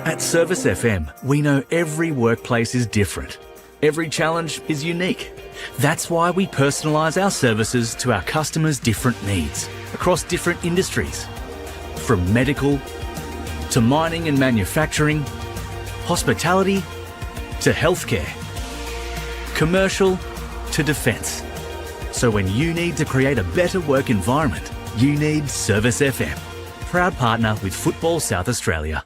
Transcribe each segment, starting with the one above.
At Service FM, we know every workplace is different. Every challenge is unique. That's why we personalise our services to our customers' different needs across different industries. From medical to mining and manufacturing, hospitality to healthcare, commercial to defence. So when you need to create a better work environment, you need Service FM. Proud partner with Football South Australia.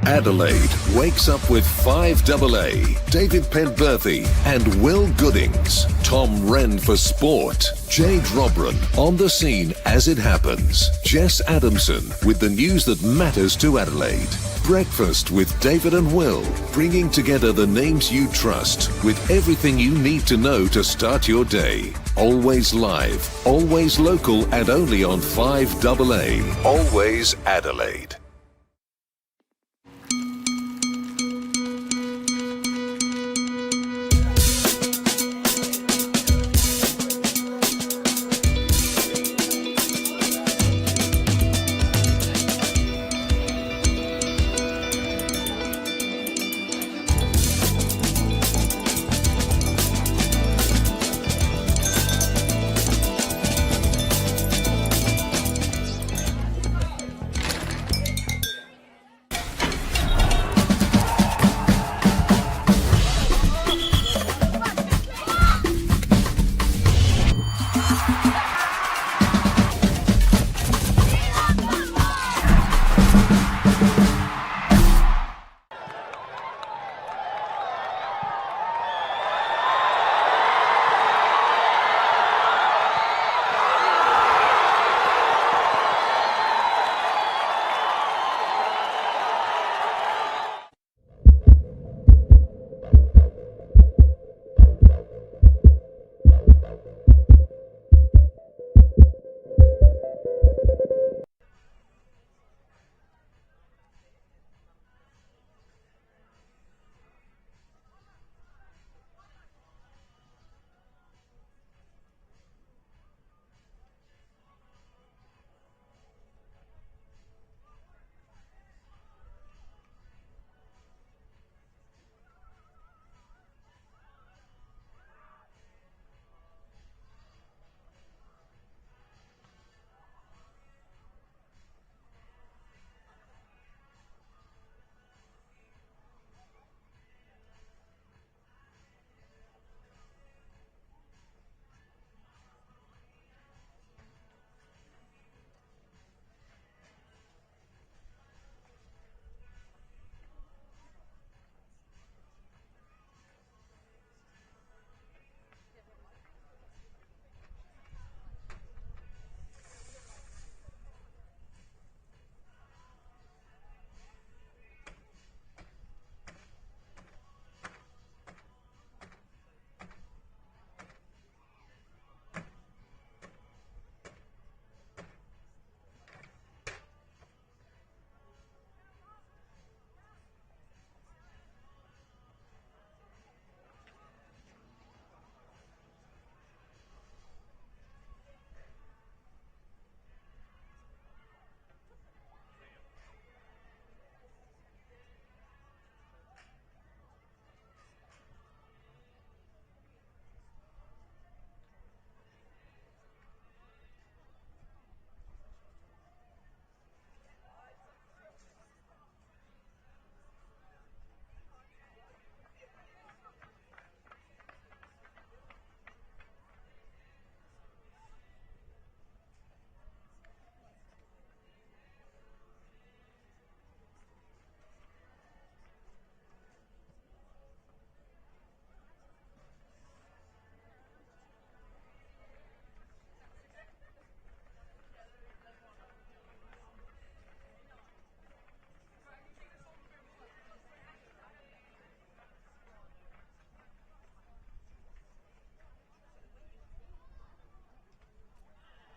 Adelaide wakes up with 5AA, David Penberthy and Will Goodings. Tom Wren for sport. Jade Robran on the scene as it happens. Jess Adamson with the news that matters to Adelaide. Breakfast with David and Will, bringing together the names you trust with everything you need to know to start your day. Always live, always local and only on 5AA. Always Adelaide.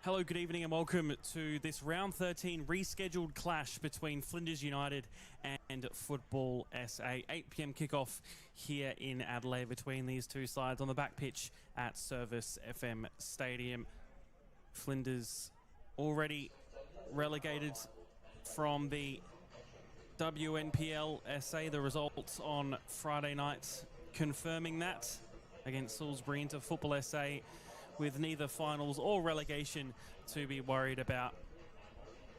Hello, good evening and welcome to this round 13 rescheduled clash between Flinders United and Football SA. 8 p.m. kickoff here in Adelaide between these two sides on the back pitch at Service FM Stadium. Flinders already relegated from the NPLSA, the results on Friday night confirming that against Salisbury into Football SA, with neither finals or relegation to be worried about.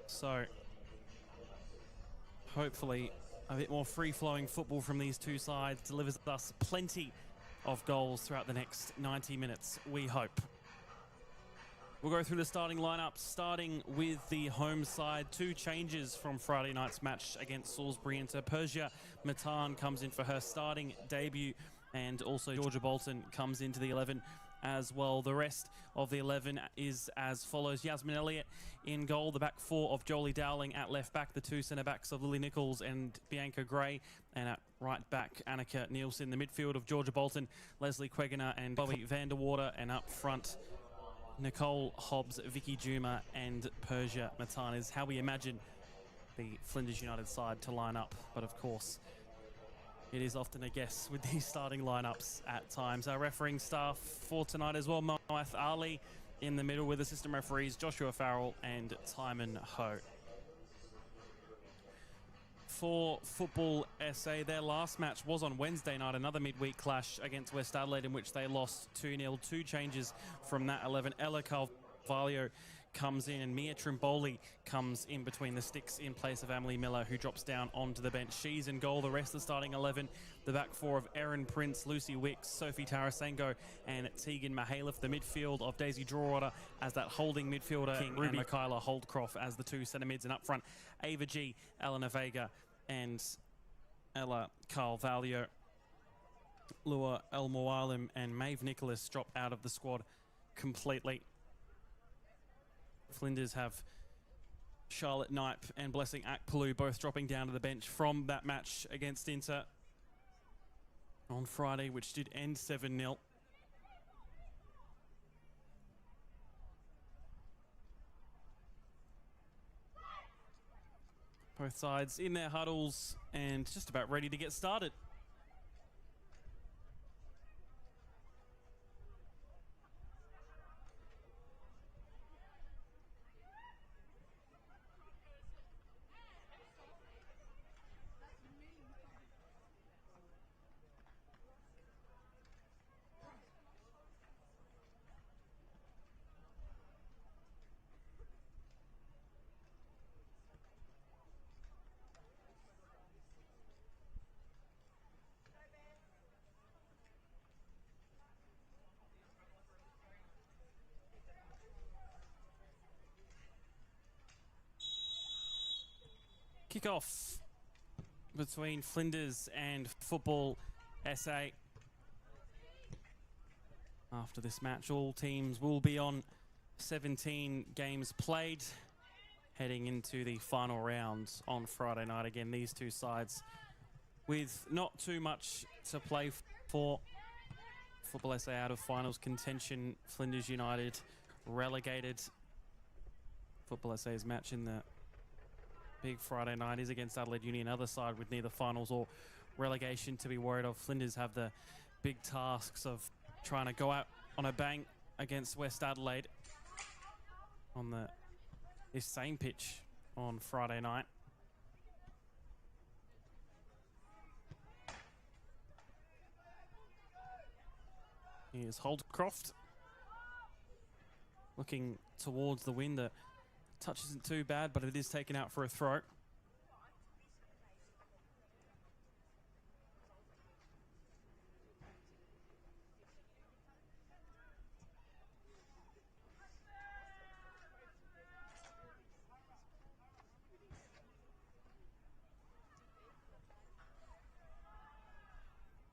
So hopefully a bit more free-flowing football from these two sides delivers us plenty of goals throughout the next 90 minutes, we hope. We'll go through the starting lineup, starting with the home side. Two changes from Friday night's match against Salisbury into Persia. Matan comes in for her starting debut, and also Georgia Bolton comes into the 11 as well. The rest of the 11 is as follows: Yasmin Elliott in goal, the back four of Jolie Dowling at left back, the two centre backs of Lily Nichols and Bianca Gray, and at right back Annika Nielsen. The midfield of Georgia Bolton, Leslie Quegener and Bobby Vanderwater, and up front Nicole Hobbs, Vicky Juma and Persia Matan is how we imagine the Flinders United side to line up. But of course, it is often a guess with these starting lineups at times. Our refereeing staff for tonight as well: Moath Ali in the middle with assistant referees Joshua Farrell and Timon Ho. For Football SA, their last match was on Wednesday night, another midweek clash against West Adelaide in which they lost 2-0. Two changes from that 11. Ella Carvalho comes in and Mia Trimboli comes in between the sticks in place of Emily Miller, who drops down onto the bench. She's in goal. The rest of the starting 11, the back four of Erin Prince, Lucy Wicks, Sophie Tarasengo and Tegan Mahaliff. The midfield of Daisy Drawater as that holding midfielder, King and Michaela Holdcroft as the two centre mids, and up front Ava G, Eleanor Vega and Ella Carvalho. Lua El Moalim and Maeve Nicholas drop out of the squad completely. Flinders have Charlotte Knipe and Blessing Akpolu both dropping down to the bench from that match against Inter on Friday, which did end 7-0. Both sides in their huddles and just about ready to get started. Kickoff between Flinders and Football SA. After this match, all teams will be on 17 games played, heading into the final rounds on Friday night. Again, these two sides with not too much to play for. Football SA out of finals contention, Flinders United relegated. Football SA's match in the big Friday night is against Adelaide Uni, another side with neither finals or relegation to be worried of. Flinders have the big tasks of trying to go out on a bang against West Adelaide on this same pitch on Friday night. Here's Holdcroft looking towards the wind. The touch isn't too bad, but it is taken out for a throw.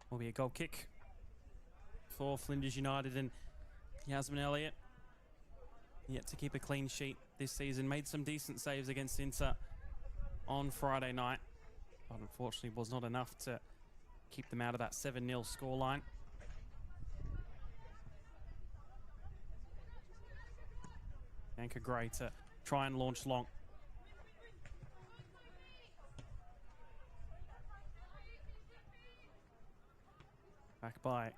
Will be a goal kick for Flinders United, and Yasmin Elliott yet to keep a clean sheet this season. Made some decent saves against Inter on Friday night, but unfortunately was not enough to keep them out of that 7-0 scoreline. Bianca Gray to try and launch long. Back by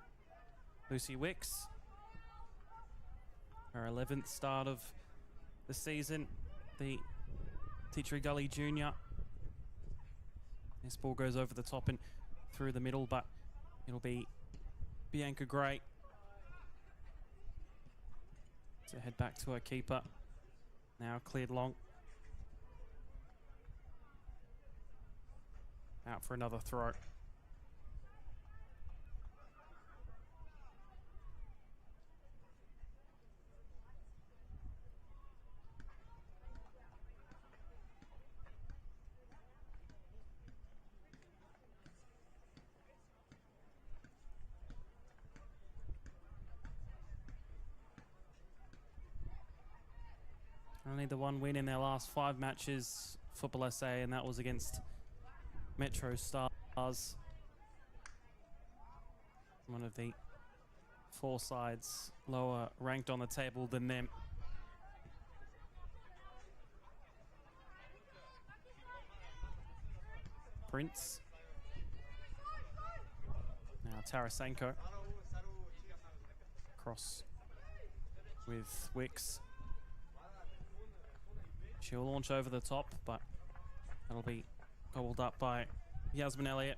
Lucy Wicks. Her 11th start of the season, the Teachery Gully Junior. This ball goes over the top and through the middle, but it'll be Bianca Gray to head back to her keeper. Now cleared long. Out for another throw. Only the one win in their last 5 matches, Football SA, and that was against Metro Stars. One of the 4 sides lower ranked on the table than them. Prince. Now Tarasenko. Cross with Wicks. She'll launch over the top, but that'll be gobbled up by Yasmin Elliott.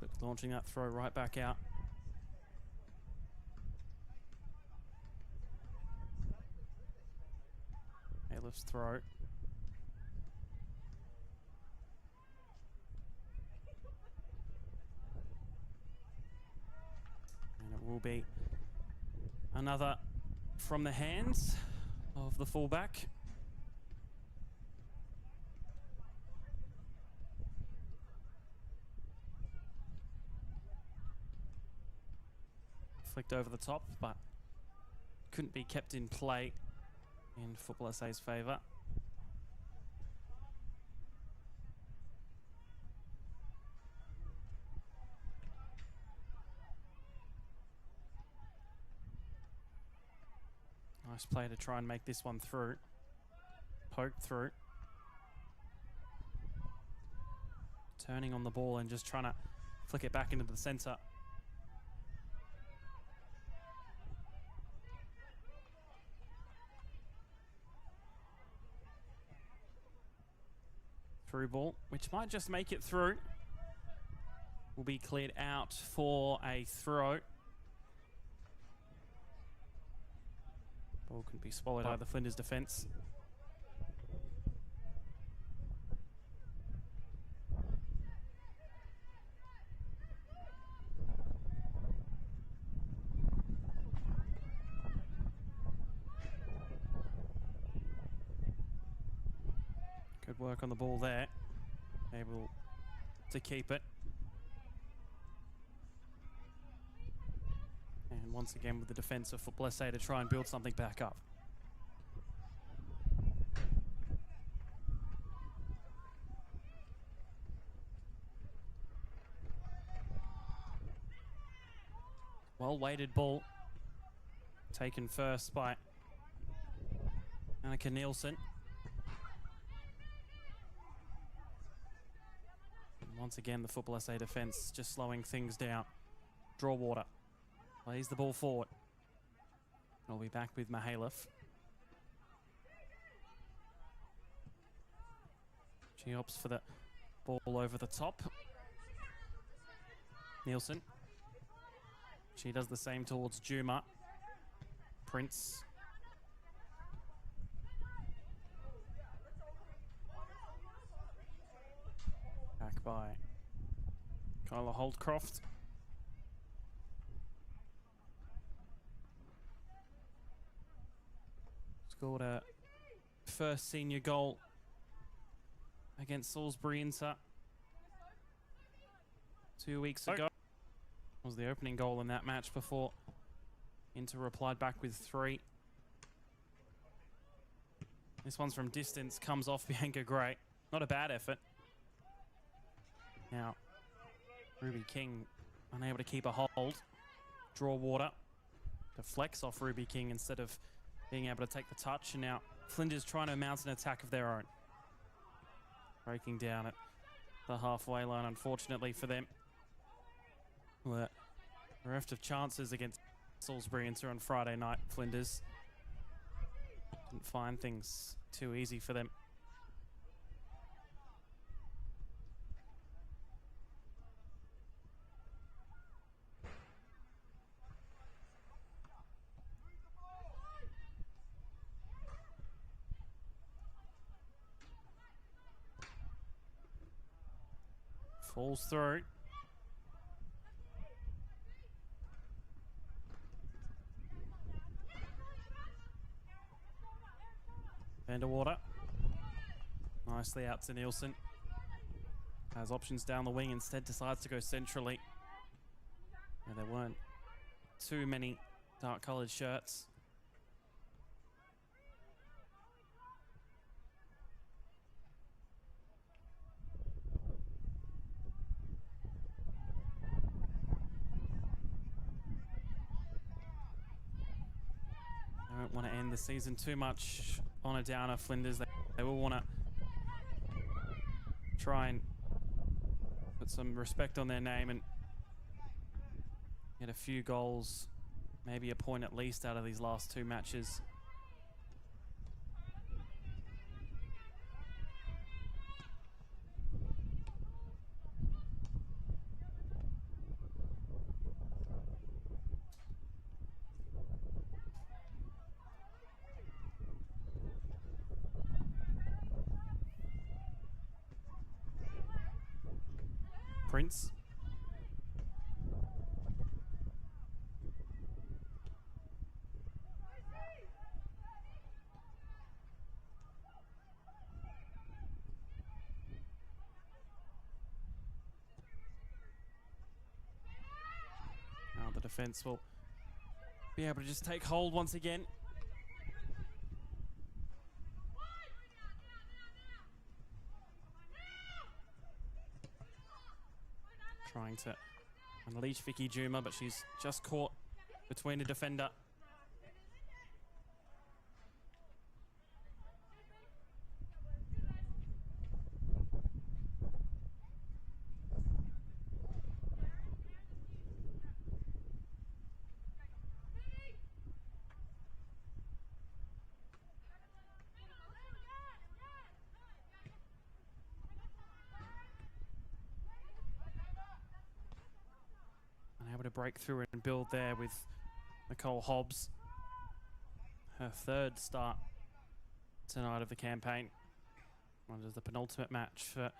But launching that throw right back out. Aylif's throw. And it will be another from the hands of the fullback. Flicked over the top, but couldn't be kept in play in Football SA's favour. Nice play to try and make this one through. Poked through. Turning on the ball and just trying to flick it back into the centre. Through ball, which might just make it through. Will be cleared out for a throw. Ball can be swallowed by the Flinders defence. Good work on the ball there. Able to keep it. And once again with the defence of Football SA to try and build something back up. Well-weighted ball. Taken first by Annika Nielsen. Once again, the Football SA defence just slowing things down. Draw water. Plays the ball forward. We'll be back with Mihailov. She opts for the ball over the top. Nielsen. She does the same towards Juma. Prince. Back by Kyla Holdcroft. Scored a first senior goal against Salisbury Inter 2 weeks ago. Was the opening goal in that match before Inter replied back with 3. This one's from distance, comes off Bianca Gray. Not a bad effort. Now, Ruby King unable to keep a hold. Draw water. Deflects off Ruby King instead of being able to take the touch. And now Flinders trying to mount an attack of their own. breaking down at the halfway line, unfortunately for them. Were bereft of chances against Salisbury Inter on Friday night. Flinders didn't find things too easy for them. Falls through. Vanderwater. Nicely out to Nielsen. Has options down the wing, instead decides to go centrally. And there weren't too many dark coloured shirts. I don't want to end the season too much on a downer, Flinders. They will want to try and put some respect on their name and get a few goals, maybe a point at least out of these last two matches. Prince. Now the defense will be able to just take hold once again. Trying to unleash Vicky Juma, but she's just caught between a defender. Able to break through and build there with Nicole Hobbs. Her third start tonight of the campaign. One is the penultimate match for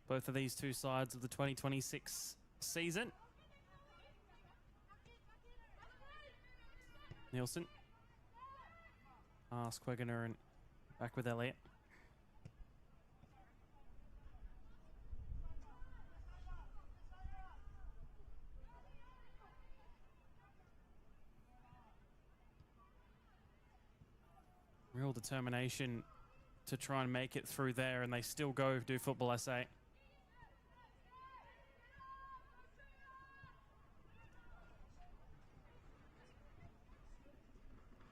both of these two sides of the 2026 season. Nielsen. Queggener and back with Elliott. Real determination to try and make it through there, and they still go do Football SA.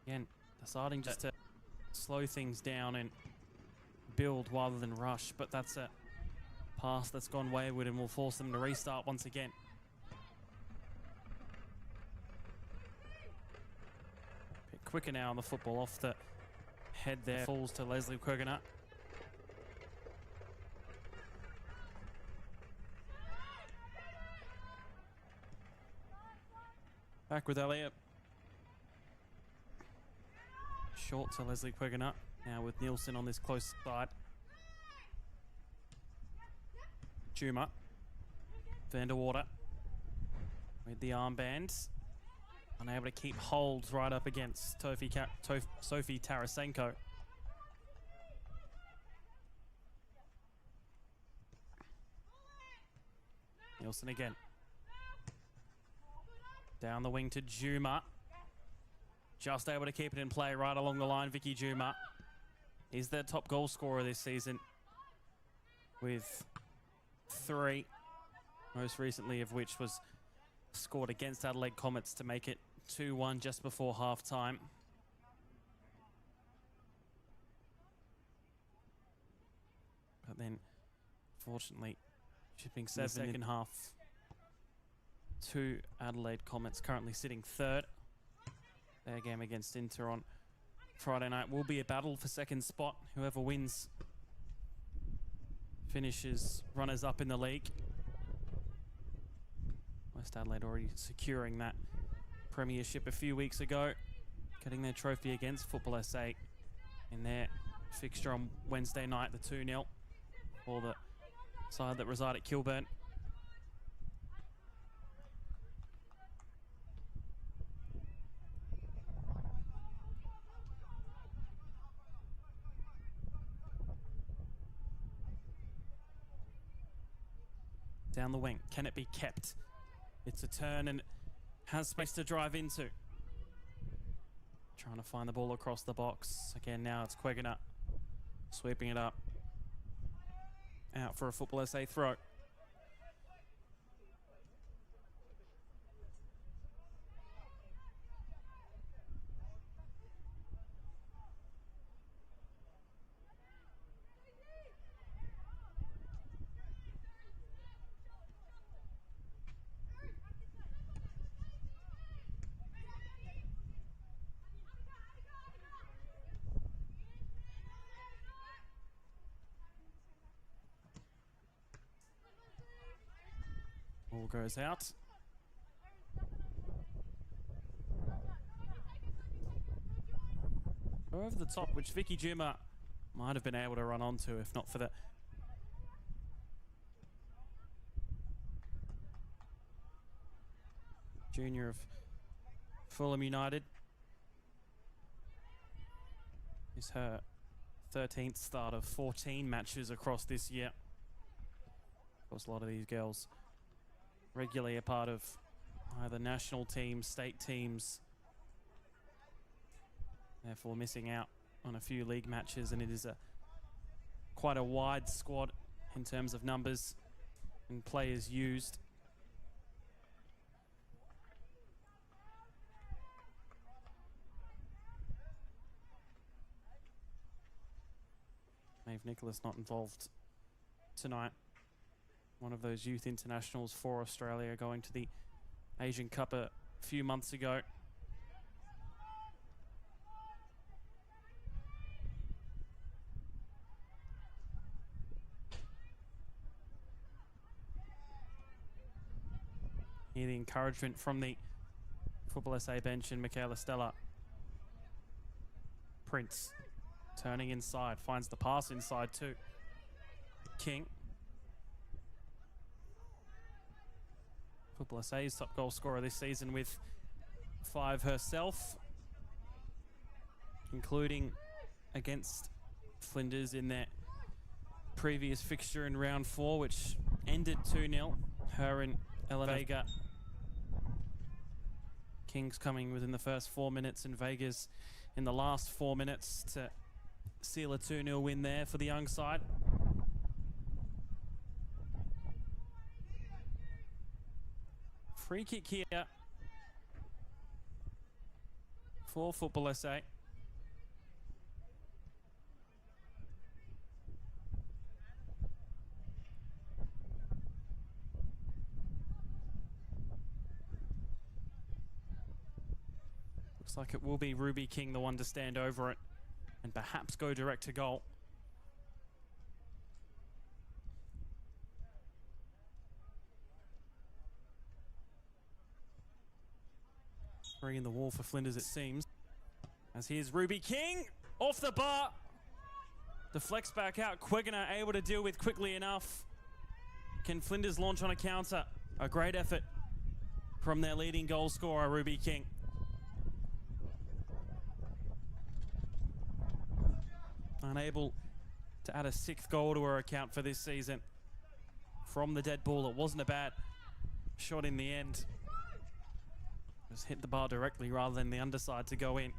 Again, deciding just to slow things down and build rather than rush, but that's a pass that's gone wayward and will force them to restart once again. A bit quicker now on the football off the head there. Falls to Leslie Queggener. Back with Elliott. Short to Leslie Queggener. Now with Nielsen on this close side. Juma. Vanderwater with the armbands. Unable to keep holds right up against Sophie Tarasenko. Nielsen again. Down the wing to Juma. Just able to keep it in play right along the line. Vicky Juma is the top goal scorer this season with 3, most recently of which was scored against Adelaide Comets to make it 2-1 just before half-time. But then Fortunately, shipping second half to Adelaide Comets, currently sitting third. Their game against Inter on Friday night will be a battle for second spot. Whoever wins finishes runners up in the league. West Adelaide already securing that premiership a few weeks ago, getting their trophy against Football SA in their fixture on Wednesday night, the 2-0 for the side that reside at Kilburn. Down the wing, can it be kept? It's a turn and has space to drive into. Trying to find the ball across the box. Again, now it's Quegana sweeping it up. Out for a Football SA throw. Ball goes out. Go over the top, which Vicky Jimmer might have been able to run onto if not for the junior of Fulham United. Is her 13th start of 14 matches across this year. Of course, a lot of these girls regularly a part of either national teams, state teams, therefore missing out on a few league matches, and it is quite a wide squad in terms of numbers and players used. Maeve Nicholas not involved tonight. One of those youth internationals for Australia going to the Asian Cup a few months ago. Hear the encouragement from the Football SA bench and Michaela Stella. Prince turning inside, finds the pass inside too. King. Football SA's top goal scorer this season with 5 herself, including against Flinders in their previous fixture in round 4, which ended 2-0. Her and Ella Vega. Kings coming within the first 4 minutes and Vegas in the last 4 minutes to seal a 2-0 win there for the young side. Free kick here for Football SA. Looks like it will be Ruby King the one to stand over it and perhaps go direct to goal. In the wall for Flinders, it seems. As here's Ruby King off the bar. Deflects back out. Quegana able to deal with quickly enough. Can Flinders launch on a counter? A great effort from their leading goal scorer, Ruby King. Unable to add a 6th goal to her account for this season. From the dead ball, it wasn't a bad shot in the end. Just hit the bar directly rather than the underside to go in.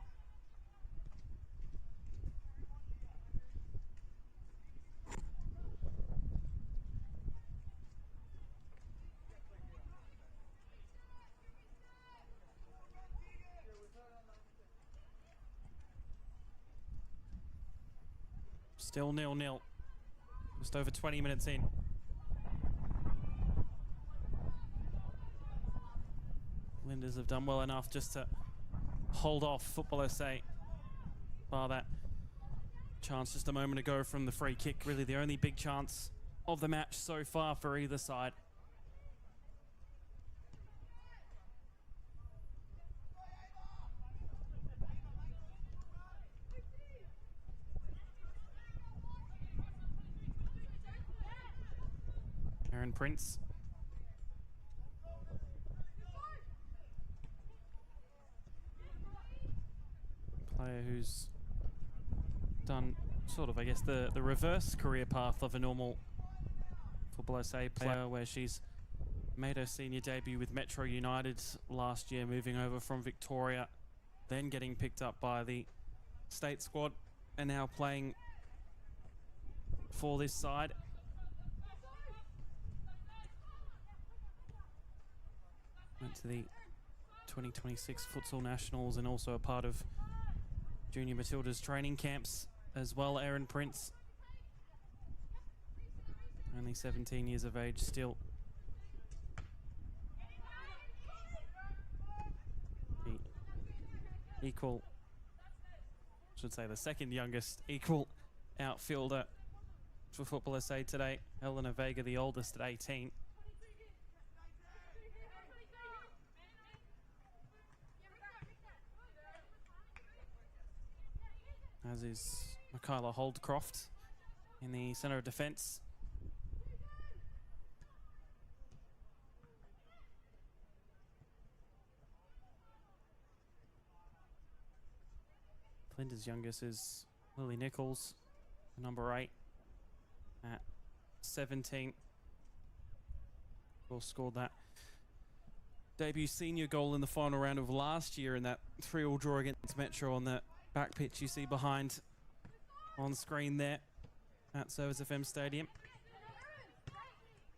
Still 0-0. Just over 20 minutes in. Flinders have done well enough just to hold off Football SA. Bar that chance just a moment ago from the free kick. Really the only big chance of the match so far for either side. Aaron Prince. Player who's done sort of, I guess, the reverse career path of a normal Football SA player, where she's made her senior debut with Metro United last year, moving over from Victoria, then getting picked up by the state squad, and now playing for this side. Went to the 2026 Futsal Nationals and also a part of Junior Matilda's training camps as well, Aaron Prince. Only 17 years of age still. The equal, I should say the second youngest equal outfielder for Football SA today. Eleanor Vega, the oldest at 18. As is Michaela Holdcroft in the centre of defence. Flinders' youngest is Lily Nichols, number 8, at 17. Of course, scored that debut senior goal in the final round of last year in that 3-3 draw against Metro on the back pitch you see behind on screen there at Service FM Stadium.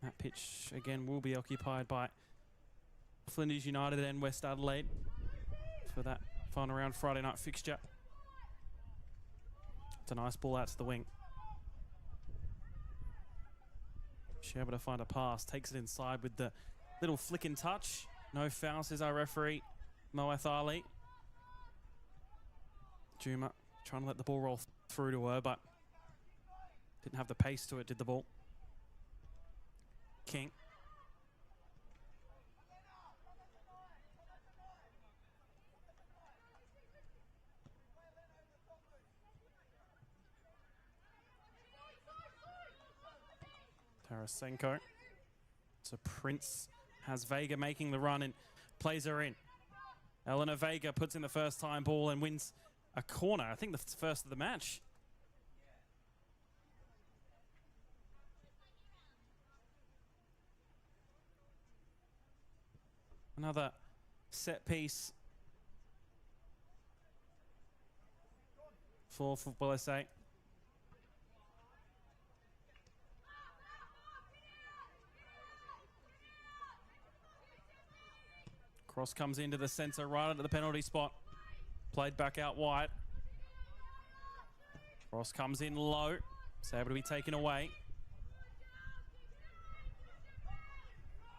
That pitch again will be occupied by Flinders United and West Adelaide for that final round Friday night fixture. It's a nice ball out to the wing. She's able to find a pass, takes it inside with the little flick and touch. No foul, says our referee, Moath Ali. Juma trying to let the ball roll through to her, but didn't have the pace to it, did the ball. King. Tarasenko. So Prince has Vega making the run and plays her in. Eleanor Vega puts in the first time ball and wins a corner. I think the first of the match. Another set piece for Football SA. Cross comes into the centre right at the penalty spot. Played back out wide. Cross comes in low. It's able to be taken away.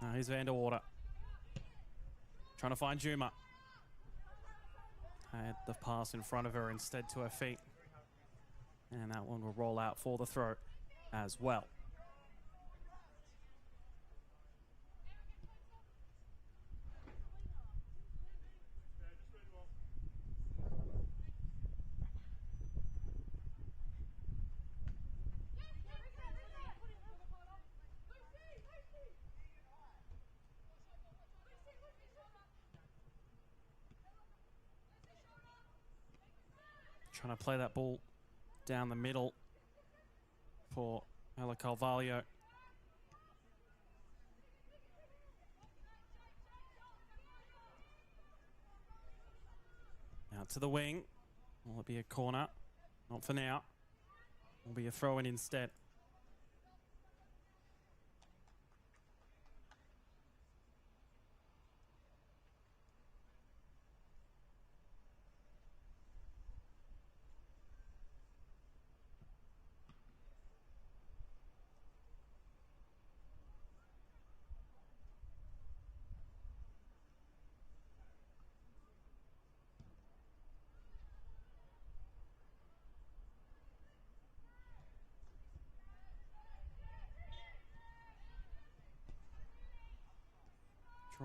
Now here's Vanderwater. Trying to find Juma. Had the pass in front of her instead to her feet. And that one will roll out for the throw as well. Trying to play that ball down the middle for Ella Carvalho. Out to the wing. Will it be a corner? Not for now. Will be a throw-in instead.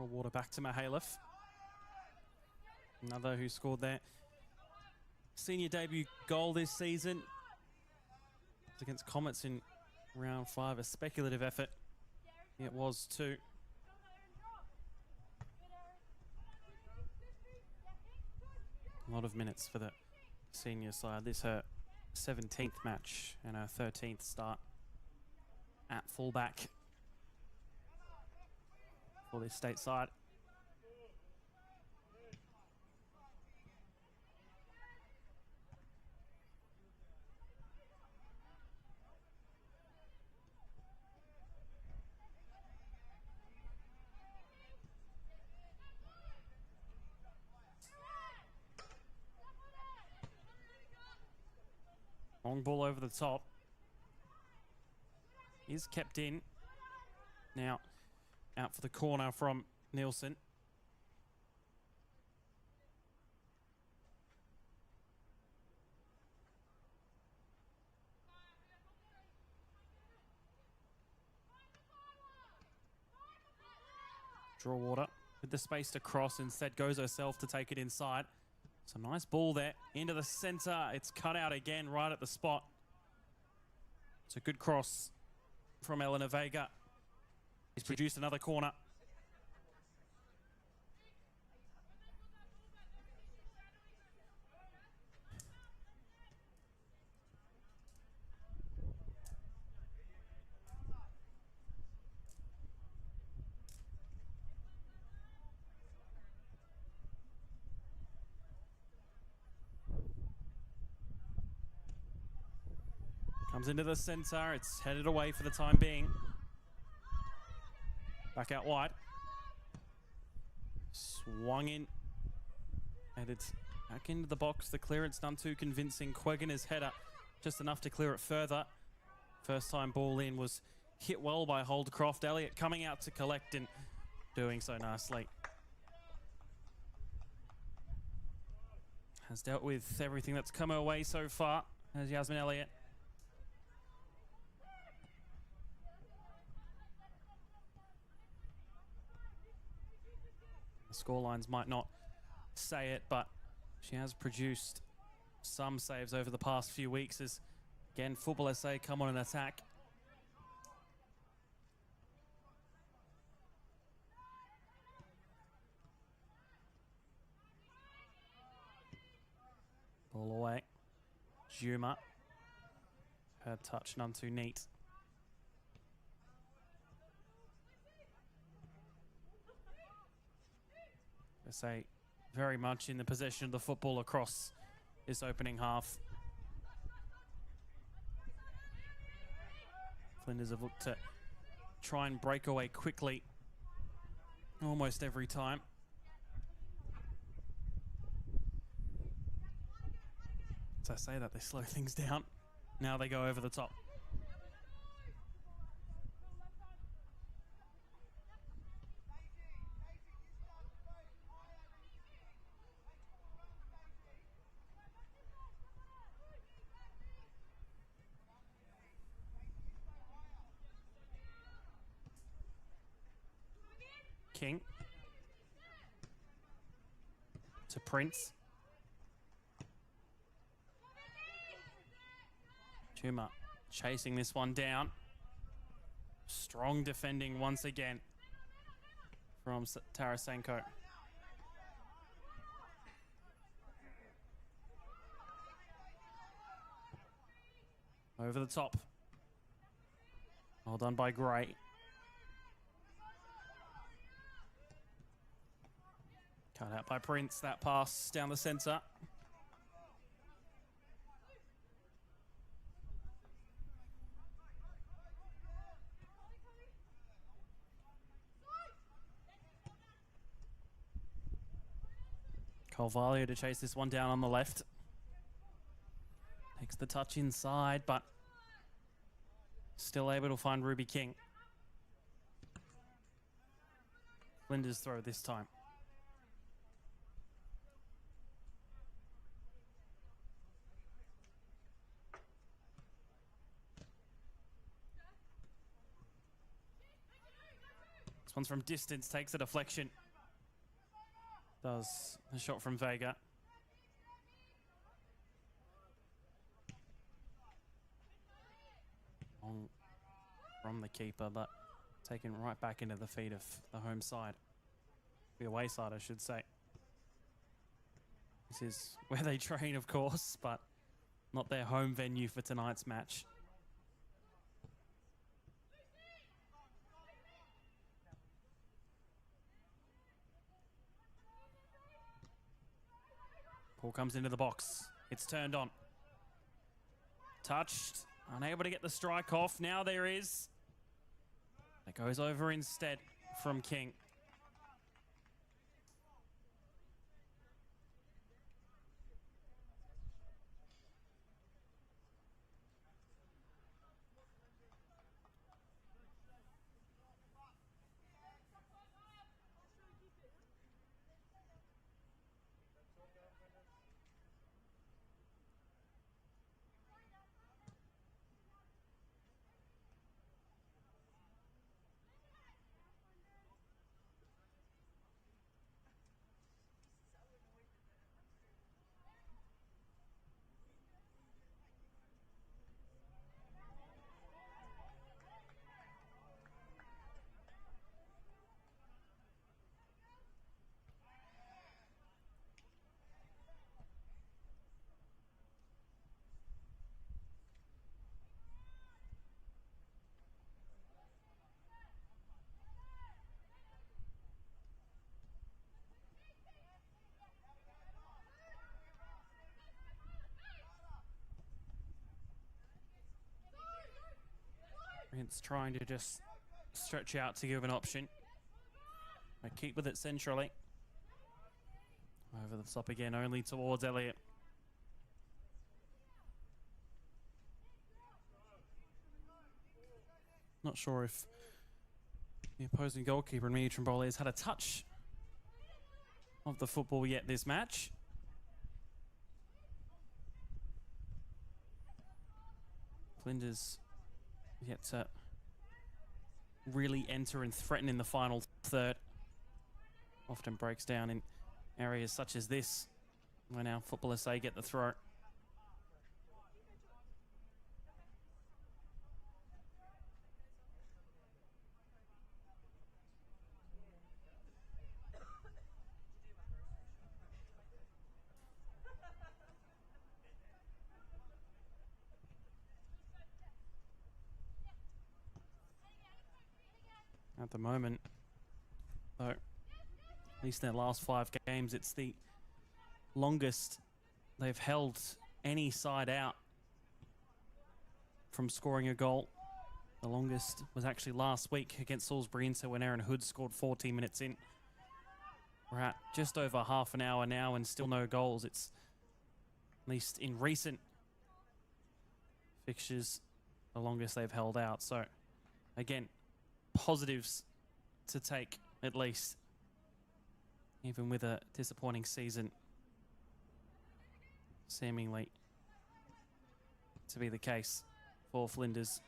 Draw water back to Mihailov. Another who scored their senior debut goal this season. It's against Comets in round 5, a speculative effort. It was too. A lot of minutes for the senior side. This her 17th match and her 13th start at fullback for this state side. Long ball over the top. Is kept in. Now out for the corner from Nielsen. Draw water with the space to cross. Instead goes herself to take it inside. It's a nice ball there into the centre. It's cut out again right at the spot. It's a good cross from Eleanor Vega. He's produced another corner. Comes into the centre. It's headed away for the time being. Back out wide. Swung in. And it's back into the box. The clearance none too convincing. Queggener's header just enough to clear it further. First time ball in was hit well by Holdcroft. Elliott coming out to collect and doing so nicely. Has dealt with everything that's come her way so far as Yasmin Elliott. The scorelines might not say it, but she has produced some saves over the past few weeks as, again, Football SA come on an attack. Ball away. Juma. Her touch none too neat. SA very much in the possession of the football across this opening half. Flinders have looked to try and break away quickly almost every time. As I say that, they slow things down. Now they go over the top. King to Prince. Tuma chasing this one down. Strong defending once again from Tarasenko. Over the top. Well done by Gray. Cut out by Prince. That pass down the centre. Carvalho to chase this one down on the left. Takes the touch inside, but still able to find Ruby King. Flinders throw this time. This One's from distance, takes a deflection. Does a shot from Vega. Long from the keeper, but taken right back into the feet of the home side. The away side, I should say. This is where they train, of course, but not their home venue for tonight's match. Ball comes into the box. It's turned on. Touched. Unable to get the strike off. Now there is. It goes over instead from King. It's trying to just stretch out to give an option. I keep with it centrally. Over the top again, only towards Elliott. Not sure if the opposing goalkeeper in Mini Trimboli has had a touch of the football yet this match. Flinders yet to really enter and threaten in the final third. Often breaks down in areas such as this when our NPLSA get the throw. At the moment, though, at least in their last 5 games, it's the longest they've held any side out from scoring a goal. The longest was actually last week against Salisbury Inter when Aaron Hood scored 14 minutes in. We're at just over half an hour now and still no goals. It's, at least in recent fixtures, the longest they've held out. So, again, positives to take, at least, even with a disappointing season seemingly to be the case for Flinders.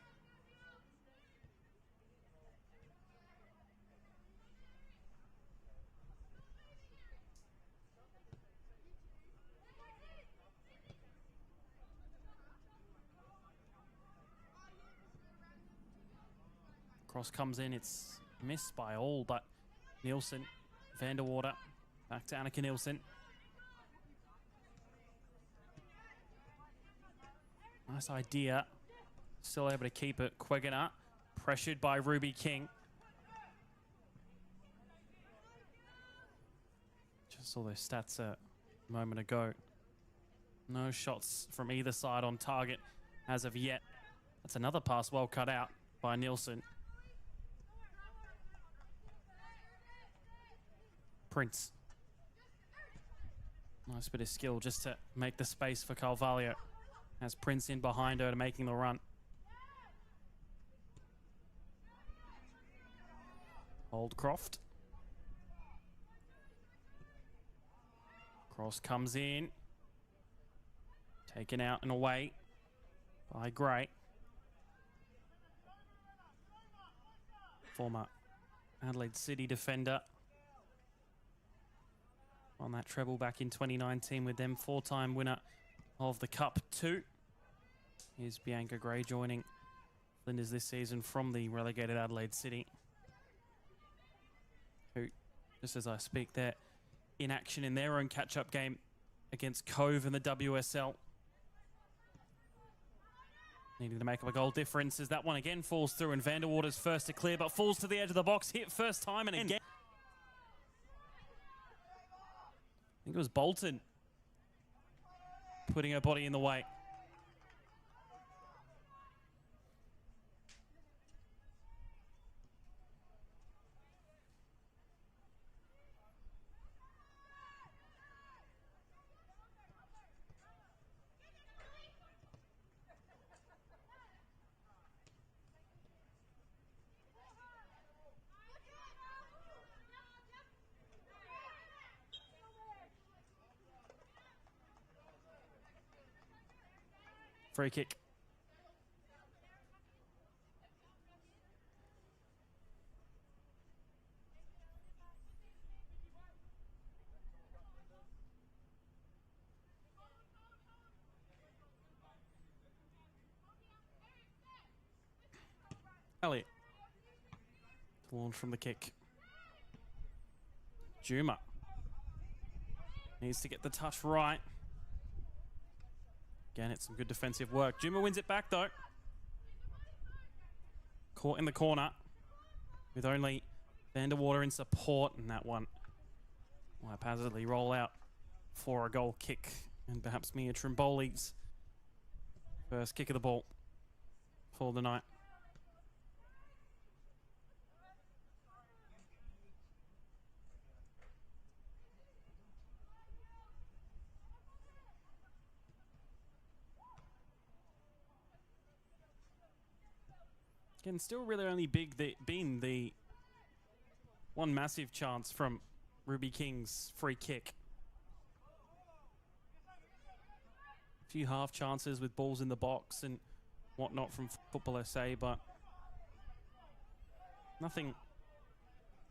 Cross comes in, it's missed by all but Nielsen. Vanderwater, back to Annika Nielsen. Nice idea. Still able to keep it. Quegana, pressured by Ruby King. Just saw those stats a moment ago. No shots from either side on target as of yet. That's another pass well cut out by Nielsen. Prince. Nice bit of skill just to make the space for Carvalho. Has Prince in behind her to making the run. Holdcroft. Cross comes in. Taken out and away by Gray. Former Adelaide City defender. On that treble back in 2019 with them, 4-time winner of the Cup 2. Here's Bianca Gray joining Flinders this season from the relegated Adelaide City, who, just as I speak, they're in action in their own catch-up game against Cove in the WSL. Needing to make up a goal difference as that one again falls through, and Vanderwater's first to clear, but falls to the edge of the box, hit first time, and again. I think it was Bolton putting her body in the way. Free kick. Elliott to launch from the kick. Juma needs to get the touch right. Again, it's some good defensive work. Juma wins it back, though. Caught in the corner with only Vanderwater in support, and that one will haphazardly roll out for a goal kick. And perhaps Mia Trimboli's first kick of the ball for the night. Again, still really only been the one massive chance from Ruby King's free kick. A few half chances with balls in the box and whatnot from Football SA, but nothing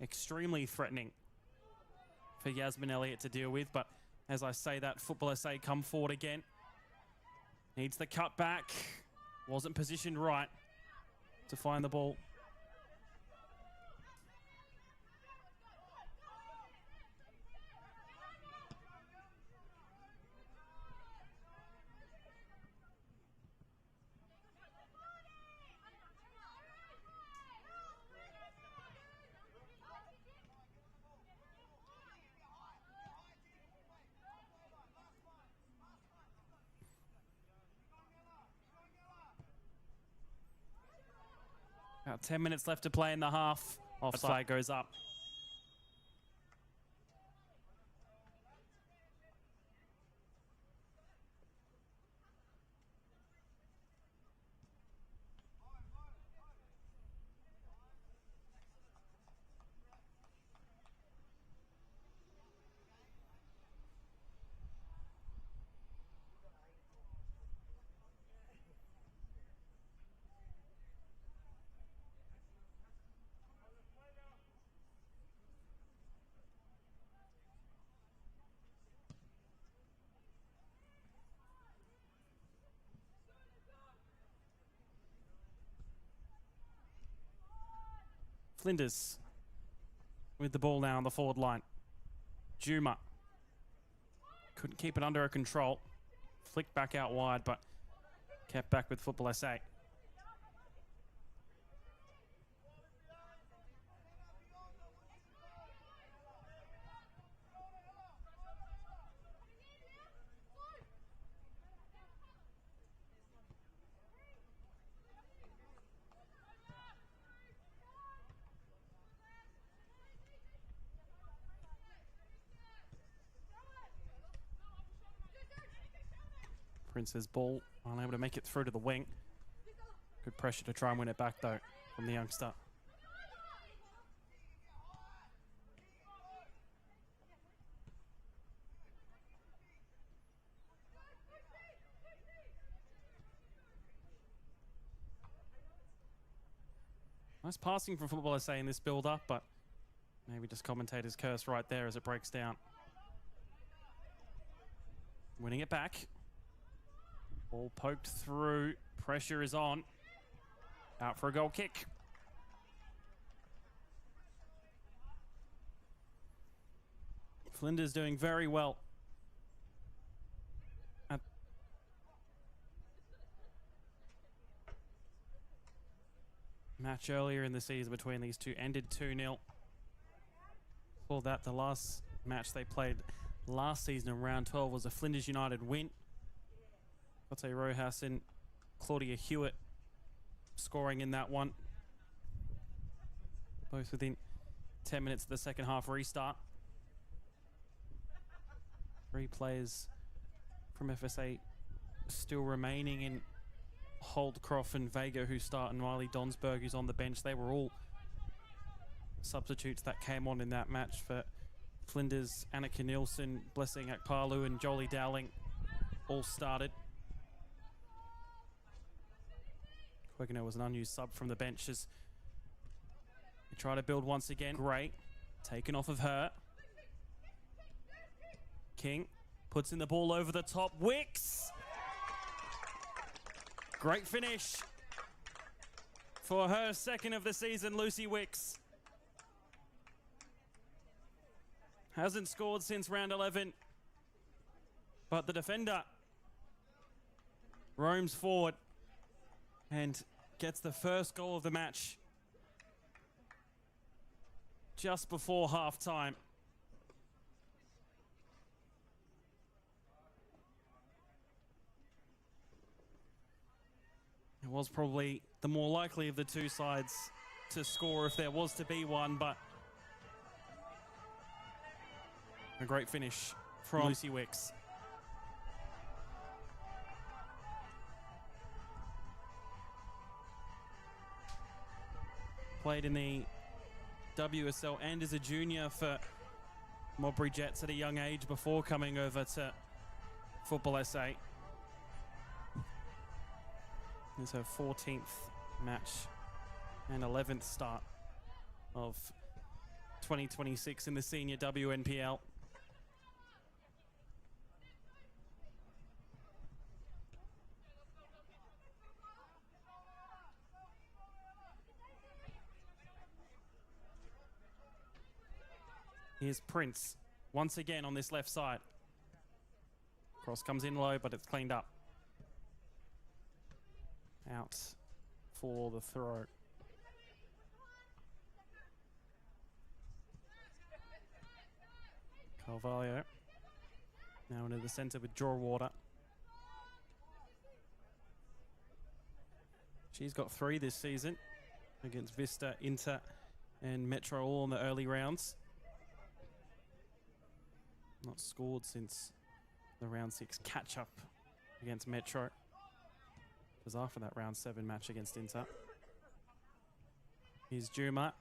extremely threatening for Yasmin Elliott to deal with. But as I say that, Football SA come forward again. Needs the cut back. Wasn't positioned right to find the ball. About 10 minutes left to play in the half. Offside goes up. Flinders with the ball now on the forward line. Juma couldn't keep it under her control. Flicked back out wide, but kept back with Football SA. Prince's ball, unable to make it through to the wing. Good pressure to try and win it back, though, from the youngster. Nice passing from Football SA in this build-up, but Maybe just commentator's curse right there as it breaks down. Winning it back. Ball poked through. Pressure is on. Out for a goal kick. Flinders doing very well. Match earlier in the season between these two ended 2-0. For that, the last match they played last season in round 12 was a Flinders United win. Cote Rojas and Claudia Hewitt scoring in that one. Both within 10 minutes of the second half restart. 3 players from FSA still remaining in Holdcroft and Vega, who start, and Riley Donsberg, who's on the bench. They were all substitutes that came on in that match for Flinders. Annika Nielsen, Blessing Akpalu and Jolie Dowling all started. Quegano was an unused sub from the benches. They try to build once again. Great. Taken off of her. King puts in the ball over the top. Wicks! Great finish for her second of the season, Lucy Wicks. Hasn't scored since round 11, but the defender roams forward and gets the first goal of the match just before half-time. It was probably the more likely of the two sides to score if there was to be one, but a great finish from Lucy Wicks. Played in the WSL and as a junior for Modbury Jets at a young age before coming over to Football SA. This is her 14th match and 11th start of 2026 in the senior WNPL. Here's Prince once again on this left side. Cross comes in low, but it's cleaned up. Out for the throw. Carvalho now into the centre with Draw-Water. She's got 3 this season against Vista, Inter and Metro, all in the early rounds. Not scored since the round 6 catch-up against Metro. It was after that round 7 match against Inter. Here's Juma.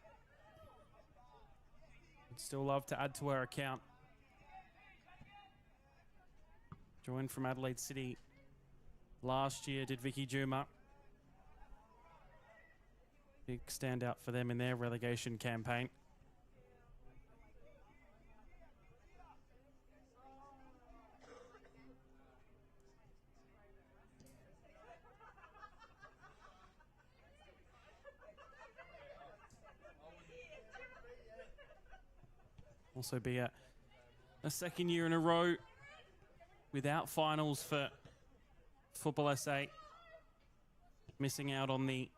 Would still love to add to her account. Joined from Adelaide City last year, did Vicky Juma. Big standout for them in their relegation campaign. Also be a second year in a row without finals for Football SA. Missing out on the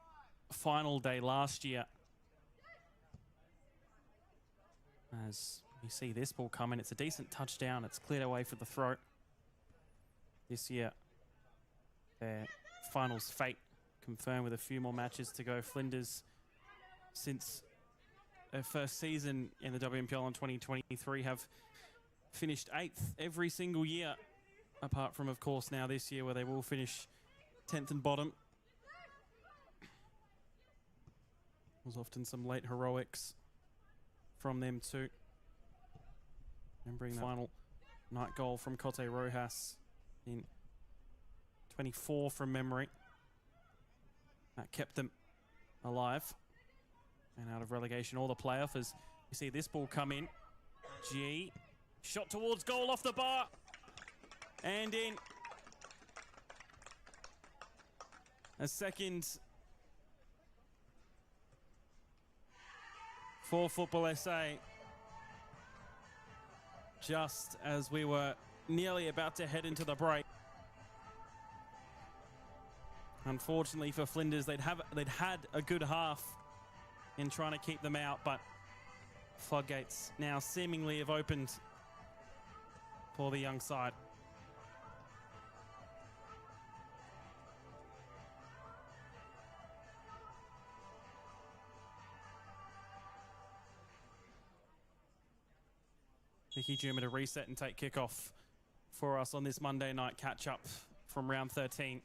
final day last year. As you see this ball come in, it's a decent touchdown. It's cleared away for the throw. This year, their finals fate confirmed with a few more matches to go. Flinders, since their first season in the WNPL in 2023, have finished 8th every single year, apart from, of course, now this year where they will finish 10th and bottom. There's often some late heroics from them too. Remembering the final night goal from Cote Rojas in 24 from memory. That kept them alive and out of relegation or the playoff, as You see this ball come in. G. Shot towards goal off the bar. And in. A second for Football SA. Just as we were nearly about to head into the break. Unfortunately for Flinders, they'd had a good half in trying to keep them out, but floodgates now seemingly have opened for the young side. Vicky Juma to reset and take kickoff for us on this Monday night catch-up from round 13.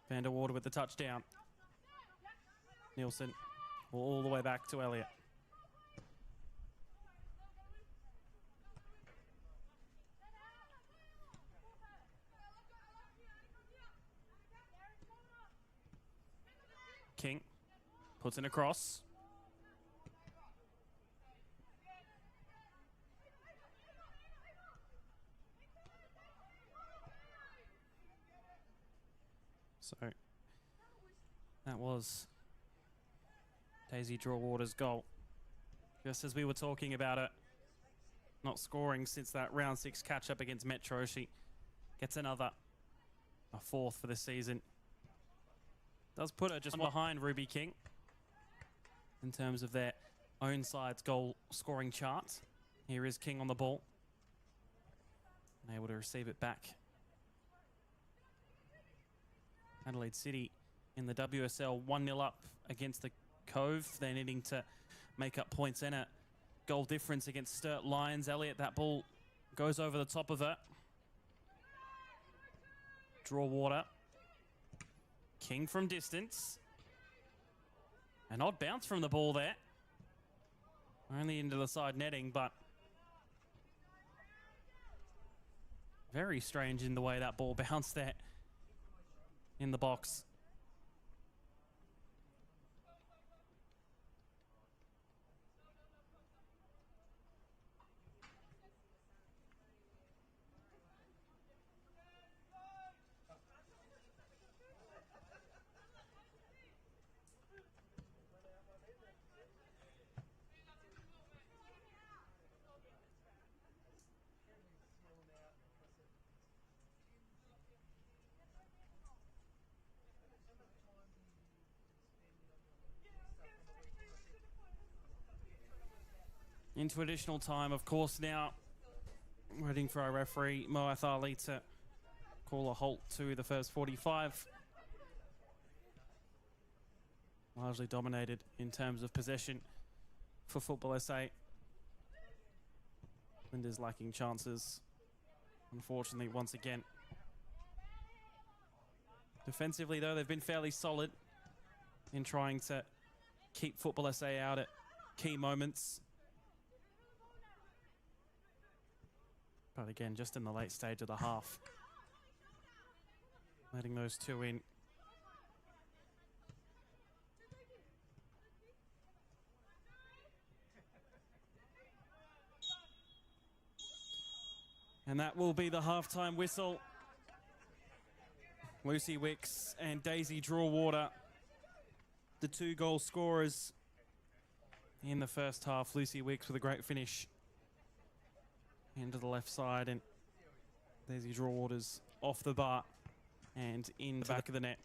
Vanderwater with the touchdown. Nielsen all the way back to Elliott. King puts in a cross. So that was Daisy Drawater's goal. Just as we were talking about it, not scoring since that round 6 catch-up against Metro, she gets a fourth for the season. Does put her just behind Ruby King in terms of their own side's goal scoring chart. Here is King on the ball. And able to receive it back. Adelaide City in the WSL 1-0 up against the Cove. They're needing to make up points and a goal difference against Sturt Lions. Elliott, that ball goes over the top of it. Drawater. King from distance. An odd bounce from the ball there. Only into the side netting, but very strange in the way that ball bounced there in the box. Into additional time, of course, now. Waiting for our referee, Moath Ali, to call a halt to the first 45. Largely dominated in terms of possession for Football SA. Flinders lacking chances, unfortunately, once again. Defensively, though, they've been fairly solid in trying to keep Football SA out at key moments. But again, just in the late stage of the half, letting those two in. And that will be the halftime whistle. Lucy Wicks and Daisy Drawater, the 2 goal scorers in the first half. Lucy Wicks with a great finish into the left side, and Daisy Drawater's off the bar and in the back of the net.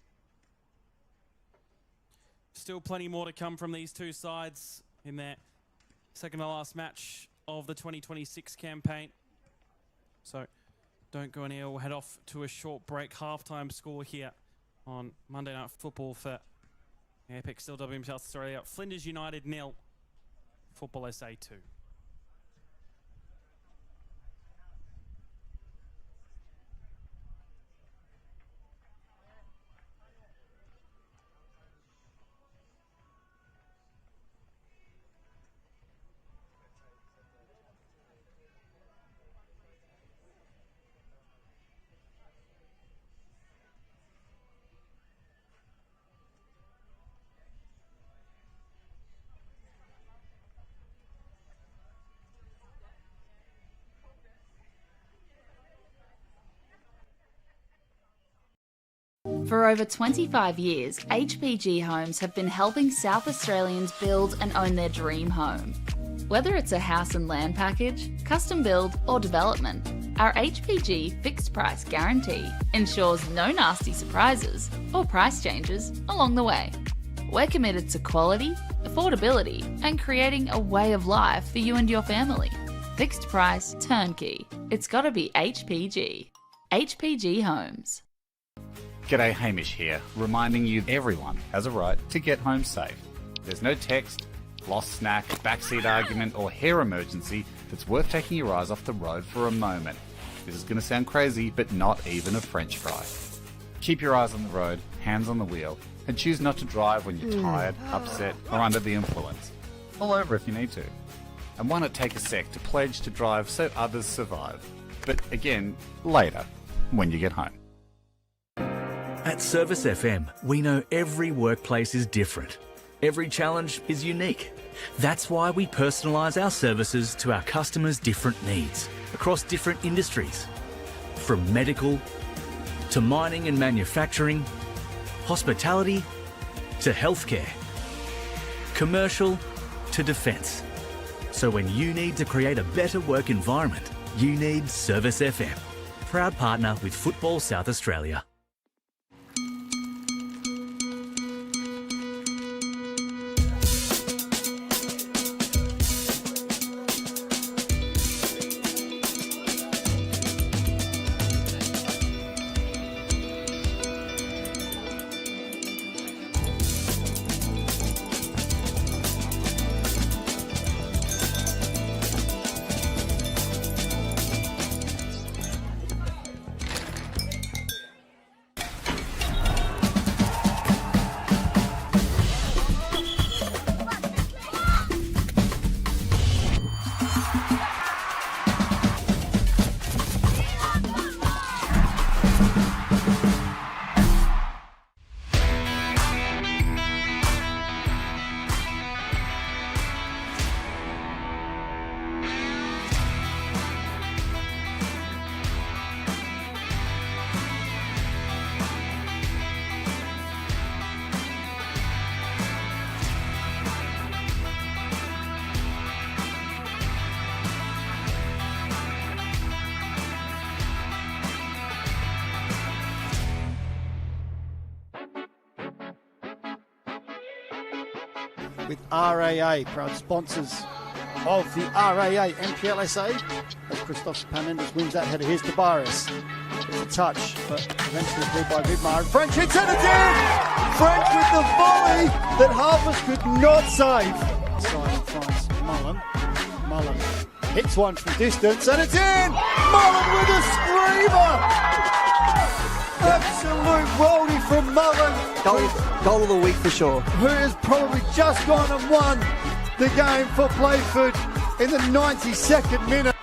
Still plenty more to come from these two sides in their second to last match of the 2026 campaign. So don't go anywhere. We'll head off to a short break. Halftime score here on Monday Night Football for Epic Still WM South Australia. Flinders United 0, Football SA 2. For over 25 years, HPG Homes have been helping South Australians build and own their dream home. Whether it's a house and land package, custom build or development, our HPG fixed price guarantee ensures no nasty surprises or price changes along the way. We're committed to quality, affordability and creating a way of life for you and your family. Fixed price turnkey. It's gotta be HPG. HPG Homes. G'day, Hamish here, reminding you everyone has a right to get home safe. There's no text, lost snack, backseat argument or hair emergency that's worth taking your eyes off the road for a moment. This is going to sound crazy, but not even a French fry. Keep your eyes on the road, hands on the wheel, and choose not to drive when you're tired, upset or under the influence. Pull over if you need to. And why not take a sec to pledge to drive so others survive? But again, later, when you get home. At Service FM, we know every workplace is different. Every challenge is unique. That's why we personalise our services to our customers' different needs across different industries. From medical to mining and manufacturing, hospitality to healthcare, commercial to defence. So when you need to create a better work environment, you need Service FM. Proud partner with Football South Australia. With RAA, proud sponsors of the RAA NPLSA. As Christoph Panendas wins that header, here's Tabaris. It's a touch, but eventually pulled by Vidmar. And French hits it again! French with the volley that Harvest could not save. Simon finds Mullen. Mullen hits one from distance, and it's in! Mullen with a screamer! Absolute worldie from Mullen. Goal of the week for sure. Who has probably just gone and won the game for Playford in the 92nd minute.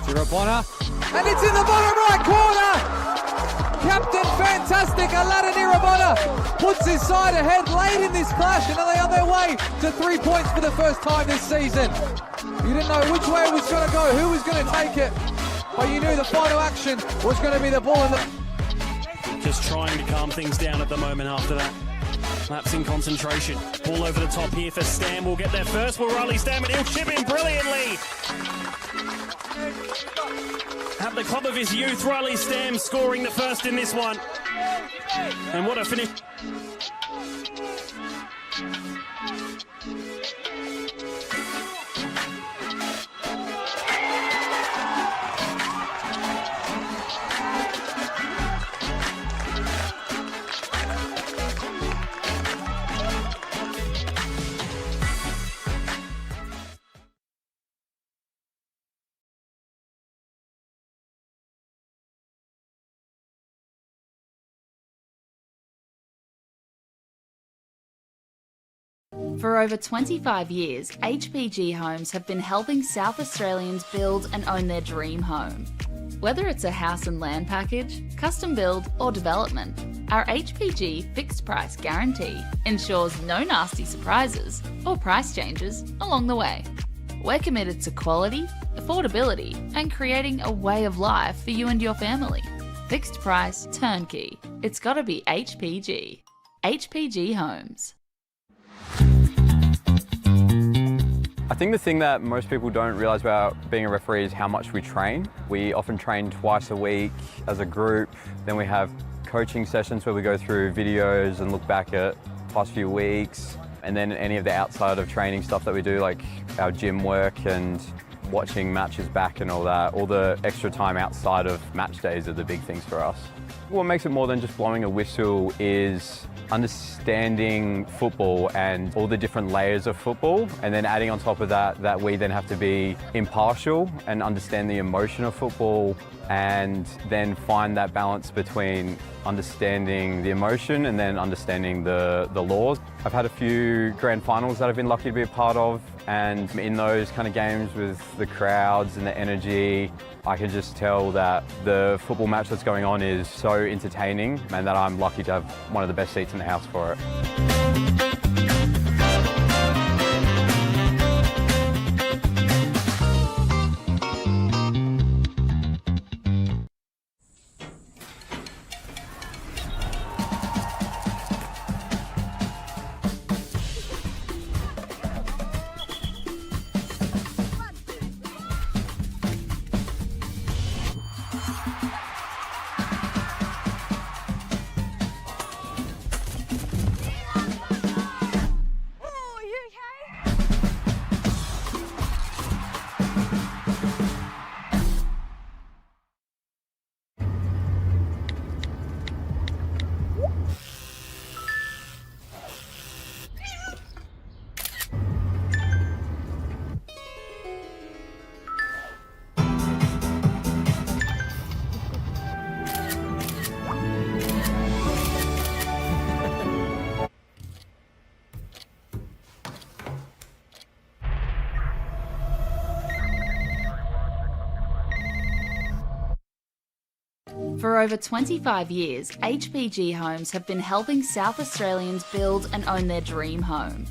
Irabona, and it's in the bottom right corner! Captain Fantastic Aladdin Irabona puts his side ahead late in this clash, and are they on their way to 3 points for the first time this season? You didn't know which way it was going to go, who was going to take it, but you knew the final action was going to be the ball in the... Just trying to calm things down at the moment after that lapse in concentration. Ball over the top here for Stam. Will get there first. Will Riley Stam, and he'll chip in brilliantly. At the club of his youth, Riley Stam scoring the first in this one. And what a finish. For over 25 years, HPG Homes have been helping South Australians build and own their dream home. Whether it's a house and land package, custom build or development, our HPG fixed price guarantee ensures no nasty surprises or price changes along the way. We're committed to quality, affordability and creating a way of life for you and your family. Fixed price, turnkey. It's gotta be HPG. HPG Homes. I think the thing that most people don't realise about being a referee is how much we train. We often train twice a week as a group. Then we have coaching sessions where we go through videos and look back at past few weeks. And then any of the outside of training stuff that we do, like our gym work and watching matches back and all that. All the extra time outside of match days are the big things for us. What makes it more than just blowing a whistle is understanding football and all the different layers of football, and then adding on top of that we then have to be impartial and understand the emotion of football, and then find that balance between understanding the emotion and then understanding the laws. I've had a few grand finals that I've been lucky to be a part of, and in those kind of games with the crowds and the energy, I can just tell that the football match that's going on is so entertaining, and that I'm lucky to have one of the best seats in the house for it. For over 25 years, HPG Homes have been helping South Australians build and own their dream home.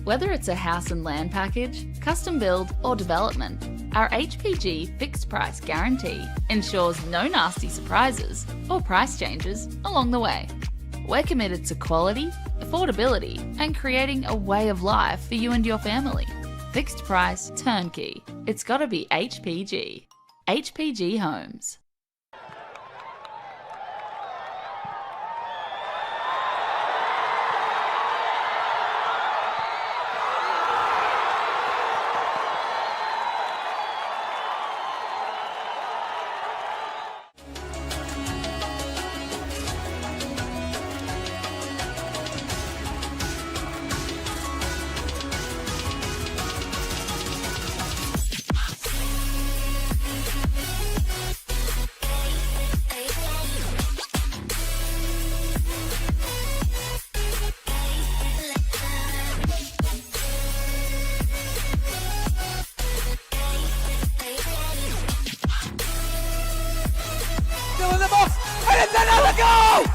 Whether it's a house and land package, custom build or development, our HPG fixed price guarantee ensures no nasty surprises or price changes along the way. We're committed to quality, affordability and creating a way of life for you and your family. Fixed price, turnkey. It's gotta be HPG. HPG Homes. Still in the box, and it's another goal!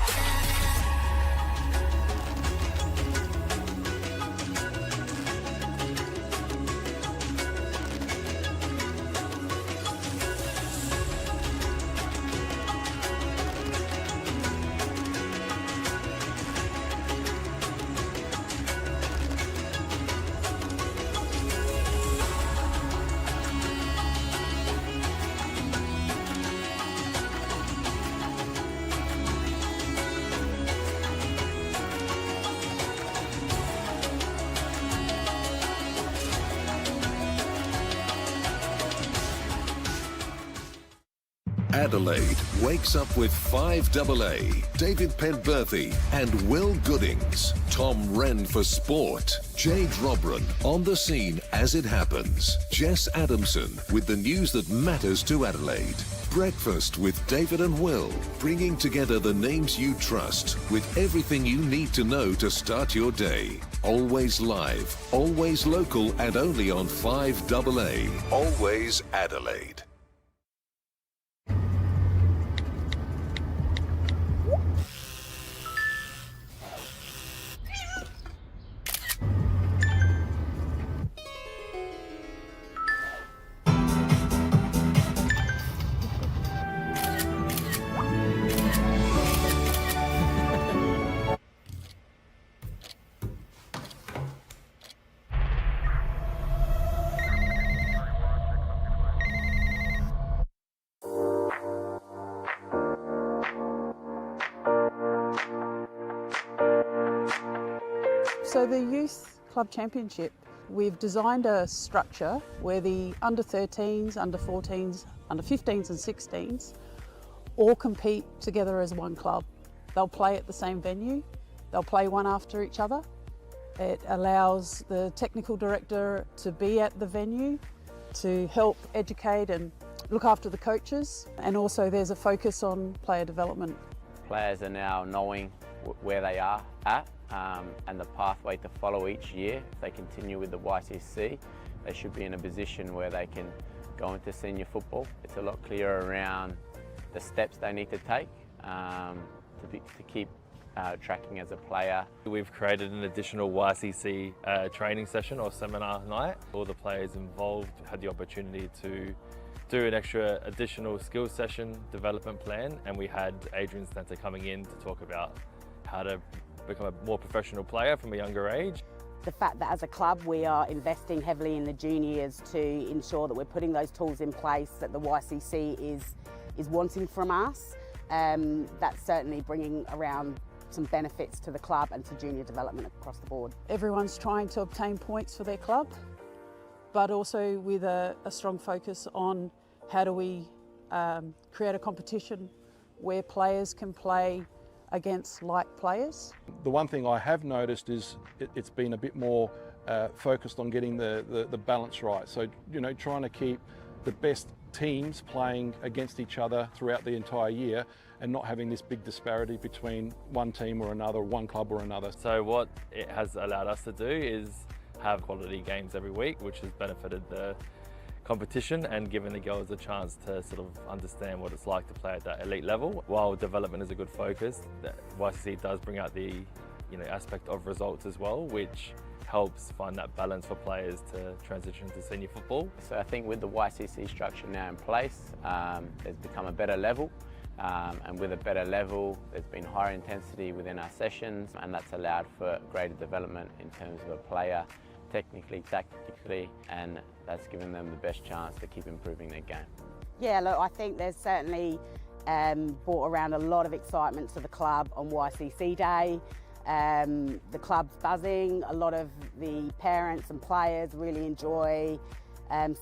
Adelaide wakes up with 5AA, David Penberthy and Will Goodings. Tom Wren for sport. Jade Robran on the scene as it happens. Jess Adamson with the news that matters to Adelaide. Breakfast with David and Will, bringing together the names you trust with everything you need to know to start your day. Always live, always local and only on 5AA. Always Adelaide. So the Youth Club Championship, we've designed a structure where the under 13s, under 14s, under 15s and 16s all compete together as one club. They'll play at the same venue, they'll play one after each other. It allows the technical director to be at the venue to help educate and look after the coaches, and also there's a focus on player development. Players are now knowing where they are at and the pathway to follow each year. If they continue with the YCC, they should be in a position where they can go into senior football. It's a lot clearer around the steps they need to take to keep tracking as a player. We've created an additional YCC training session or seminar night. All the players involved had the opportunity to do an extra additional skills session development plan, and we had Adrian Stanter coming in to talk about how to become a more professional player from a younger age. The fact that as a club we are investing heavily in the juniors to ensure that we're putting those tools in place that the YCC is wanting from us, that's certainly bringing around some benefits to the club and to junior development across the board. Everyone's trying to obtain points for their club, but also with a strong focus on how do we create a competition where players can play against like players. The one thing I have noticed is it's been a bit more focused on getting the balance right. So, you know, trying to keep the best teams playing against each other throughout the entire year and not having this big disparity between one team or another, one club or another. So what it has allowed us to do is have quality games every week, which has benefited the competition and given the girls a chance to sort of understand what it's like to play at that elite level. While development is a good focus, the YCC does bring out the aspect of results as well, which helps find that balance for players to transition to senior football. So I think with the YCC structure now in place, there's become a better level. And with a better level, there's been higher intensity within our sessions, and that's allowed for greater development in terms of a player, technically, tactically, and that's given them the best chance to keep improving their game. Yeah, look, I think there's certainly brought around a lot of excitement to the club on YCC Day. The club's buzzing, a lot of the parents and players really enjoy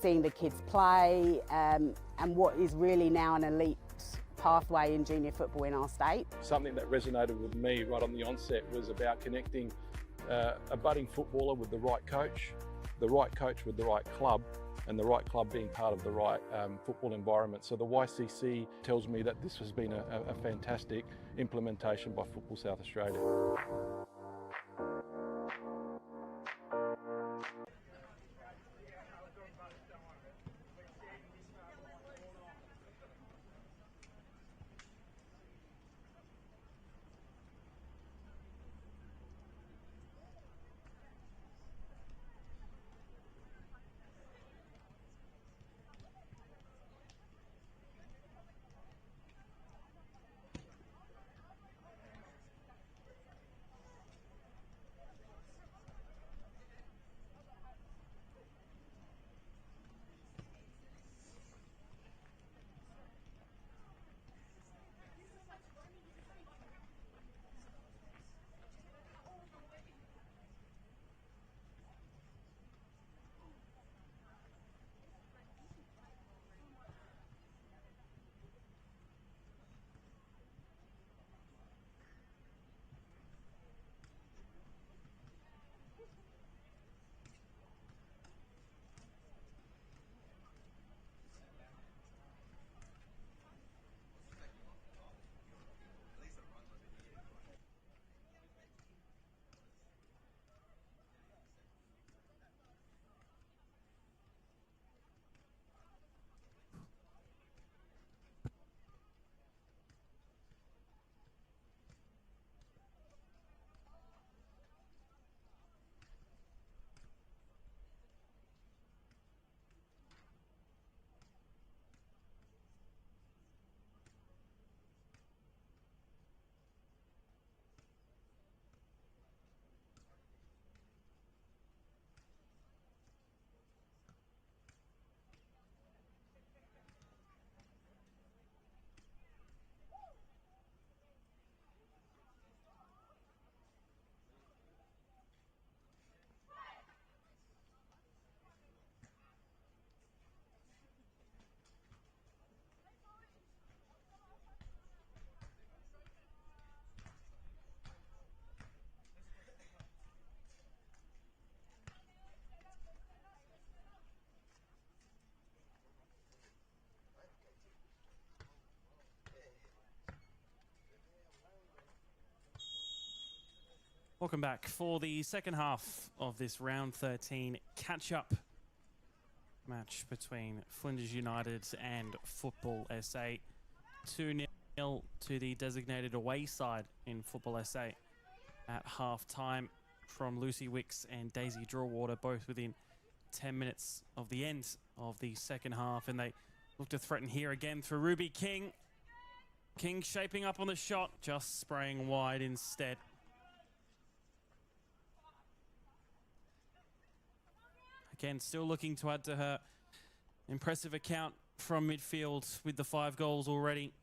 seeing the kids play, and what is really now an elite pathway in junior football in our state. Something that resonated with me right on the onset was about connecting a budding footballer with the right coach with the right club, and the right club being part of the right football environment. So the YCC tells me that this has been a fantastic implementation by Football South Australia. Welcome back for the second half of this round 13 catch-up match between Flinders United and Football SA. 2-0 to the designated away side in Football SA at half-time from Lucy Wicks and Daisy Drillwater, both within 10 minutes of the end of the second half. And they look to threaten here again through Ruby King. King shaping up on the shot, just spraying wide instead. Again, still looking to add to her impressive account from midfield with the 5 goals already.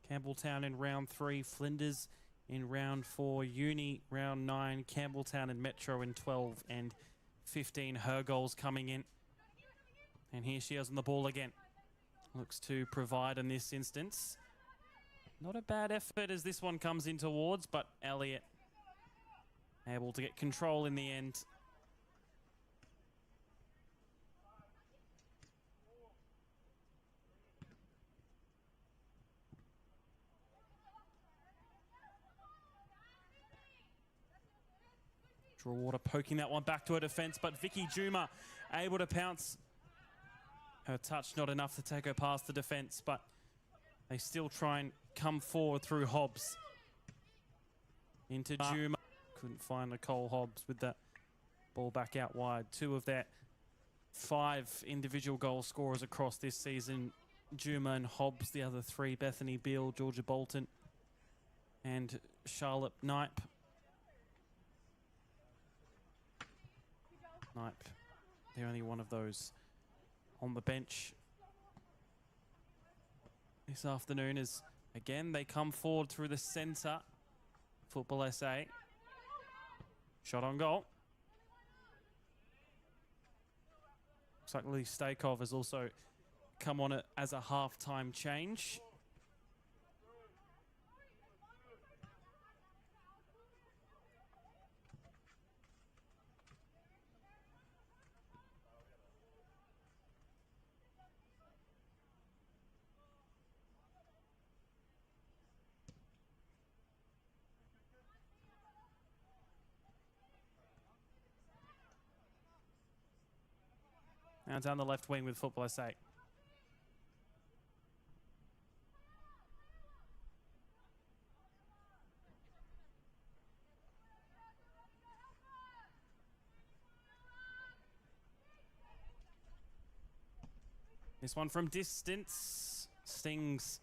Campbelltown in round 3, Flinders in round 4, Uni round 9, Campbelltown and Metro in 12 and 15. Her goals coming in. And here she is on the ball again. Looks to provide in this instance. Not a bad effort as this one comes in towards, but Elliott able to get control in the end. Drillwater poking that one back to her defence, but Vicky Juma able to pounce. Her touch not enough to take her past the defence, but they still try and come forward through Hobbs. Into Juma. Couldn't find Nicole Hobbs with that ball back out wide. 2 of their 5 individual goal scorers across this season. Juma and Hobbs, the other 3, Bethany Beale, Georgia Bolton, and Charlotte Knipe. Knipe, the only one of those on the bench this afternoon, as again they come forward through the centre. Football SA. Shot on goal. Looks like Lee Stakeoff has also come on it as a half-time change. Now down the left wing with Football SA. This one from distance stings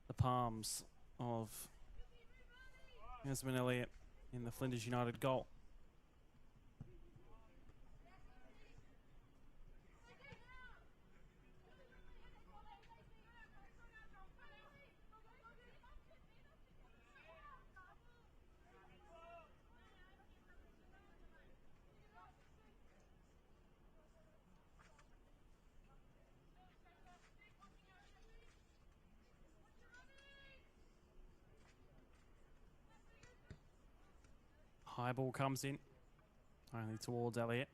the palms of Yasmin Elliott in the Flinders United goal. High ball comes in, only towards Elliott.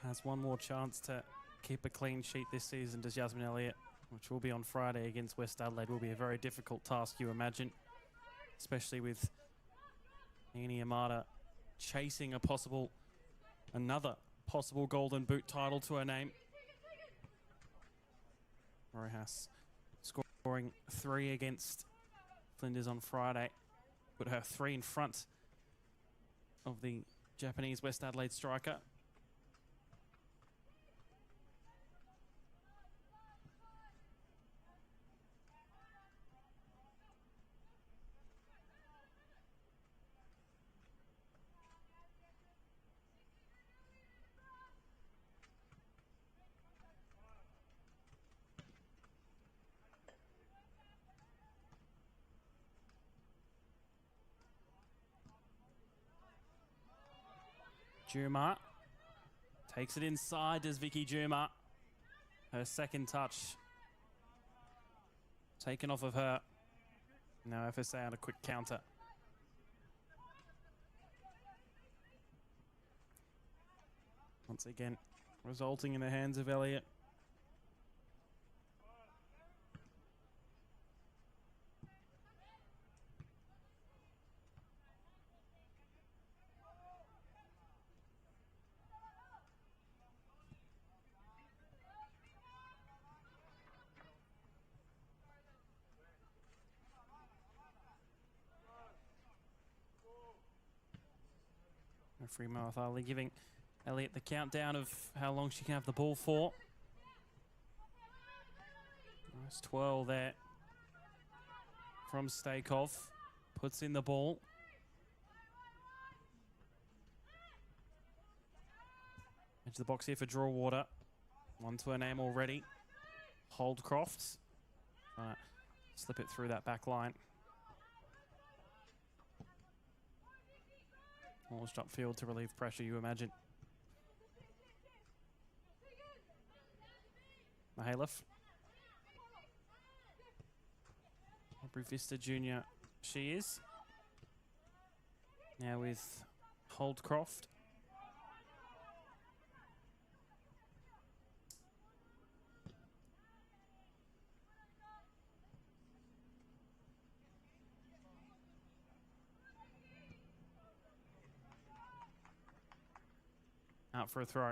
Has one more chance to keep a clean sheet this season, does Yasmin Elliott, which will be on Friday against West Adelaide. Will be a very difficult task, you imagine, especially with Nini Amada chasing another possible Golden Boot title to her name. Rojas scoring 3 against Flinders on Friday. Put her 3 in front of the Japanese West Adelaide striker. Juma takes it inside, does Vicky Juma. Her second touch taken off of her. Now FSA on a quick counter. Once again, resulting in the hands of Elliott. Referee Martha Ali giving Elliott the countdown of how long she can have the ball for. Nice twirl there from Stakov. Puts in the ball. Edge of the box here for Draw Water. One to her name already. Holdcroft. Slip it through that back line. Launched upfield to relieve pressure, you imagine. Mahalev. Aubrey Vista Jr. she is. Now with Holdcroft. Out for a throw.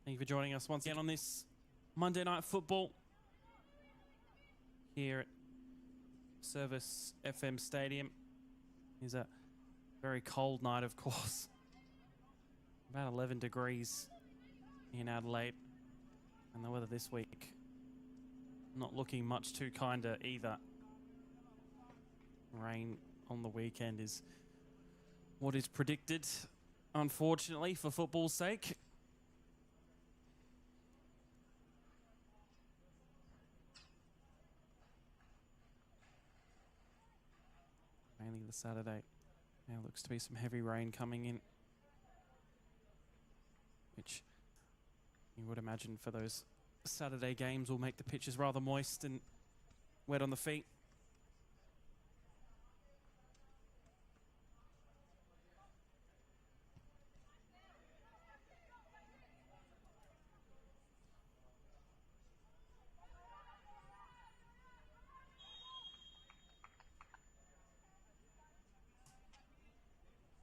Thank you for joining us once again on this Monday Night Football here at Service FM Stadium. It's a very cold night, of course. About 11 degrees in Adelaide. And the weather this week not looking much too kinder either. Rain on the weekend is what is predicted, unfortunately, for football's sake. Mainly the Saturday. Now looks to be some heavy rain coming in, which you would imagine for those Saturday games will make the pitches rather moist and wet on the feet.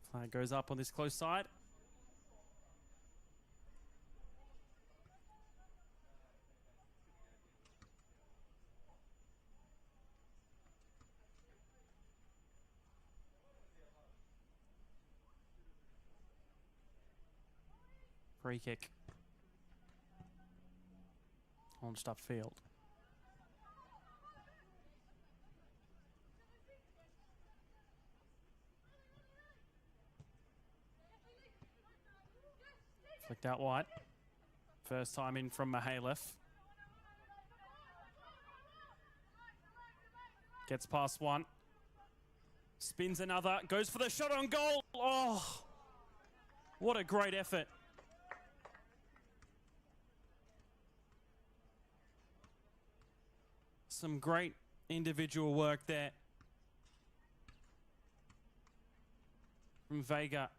Flag goes up on this close side. Free kick. Launched upfield. Flicked out wide. First time in from Mahalev. Gets past one. Spins another. Goes for the shot on goal. Oh, what a great effort. Some great individual work there from Vega.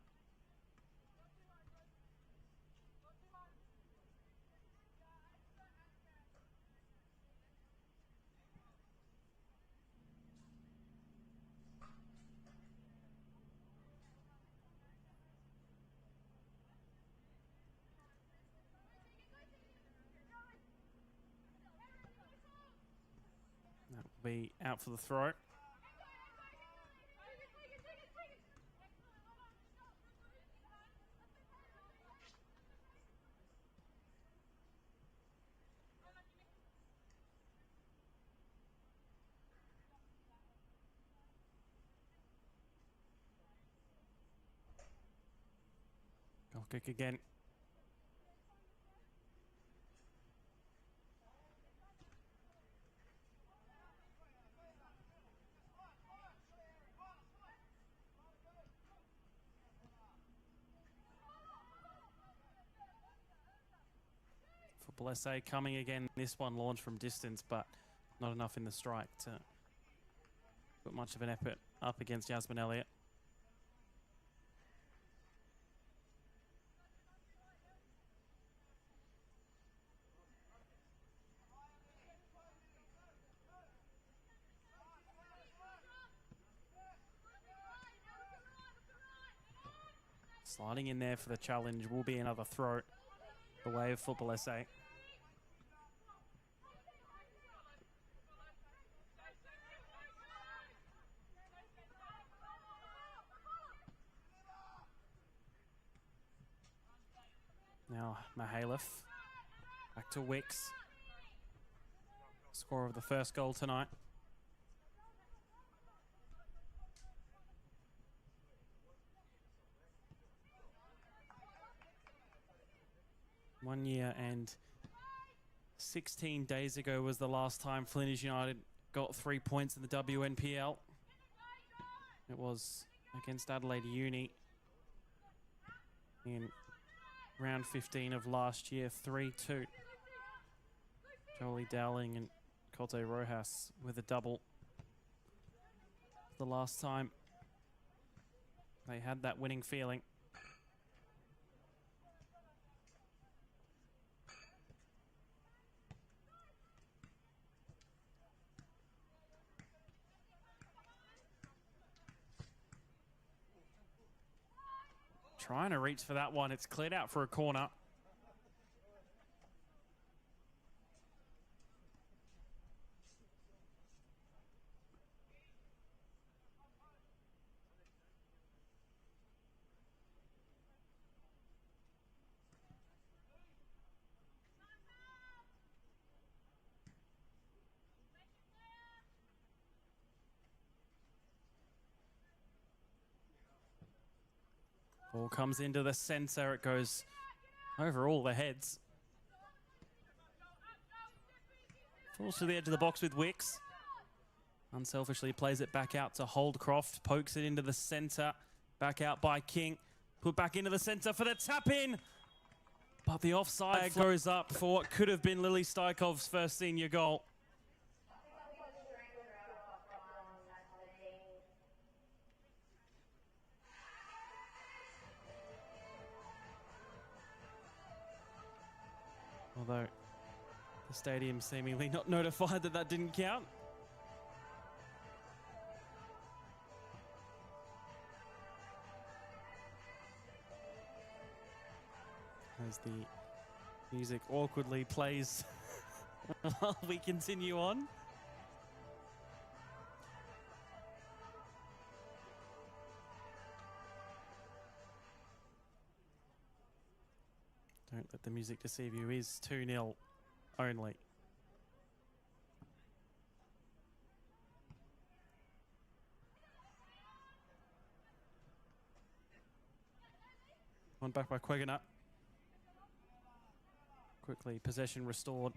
That will be out for the throw. Goal kick again. Football SA coming again. This one launched from distance, but not enough in the strike to put much of an effort up against Yasmin Elliott. Sliding in there for the challenge will be another throw the way of Football SA. Now Mihailov. Back to Wicks. Scorer of the first goal tonight. One year and 16 days ago was the last time Flinders United got 3 points in the WNPL. It was against Adelaide Uni in round 15 of last year, 3-2. Jolie Dowling and Colte Rojas with a double. The last time they had that winning feeling. Trying to reach for that one. It's cleared out for a corner. Ball comes into the centre. It goes over all the heads. Falls to the edge of the box with Wicks. Unselfishly plays it back out to Holdcroft. Pokes it into the centre. Back out by King. Put back into the centre for the tap-in. But the offside goes up for what could have been Lily Steikov's first senior goal. Although the stadium seemingly not notified that that didn't count. As the music awkwardly plays while we continue on. Don't let the music deceive you. Is 2-0 only. One back by Quegana. Quickly, possession restored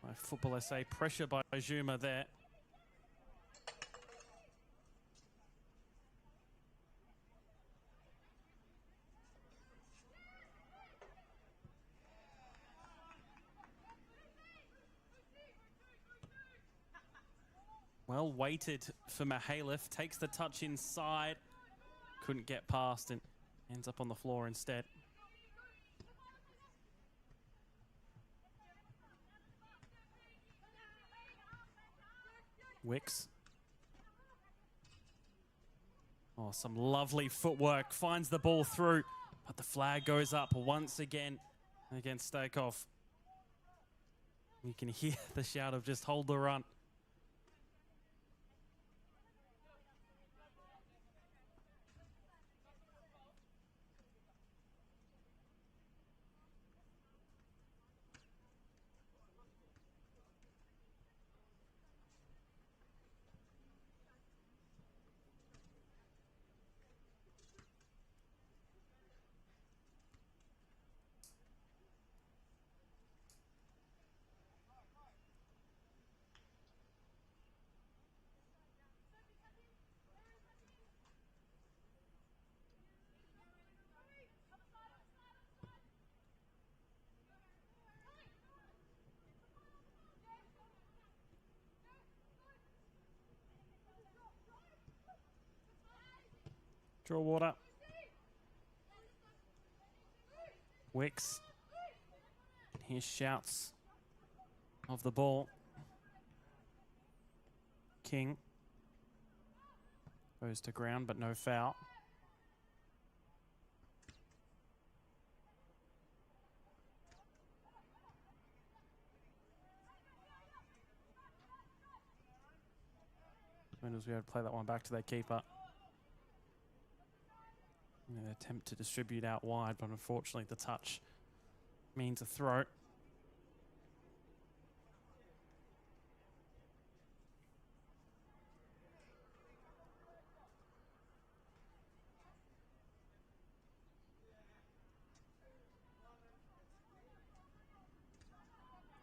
by Football SA. Pressure by Juma there. Well weighted for Mihailov. Takes the touch inside. Couldn't get past and ends up on the floor instead. Wicks. Oh, some lovely footwork. Finds the ball through. But the flag goes up once again against Steikov. You can hear the shout of just hold the run. Draw water. Wicks. Here's shouts of the ball. King. Goes to ground, but no foul. Flinders will be able to play that one back to their keeper. An attempt to distribute out wide, but unfortunately the touch means a throw.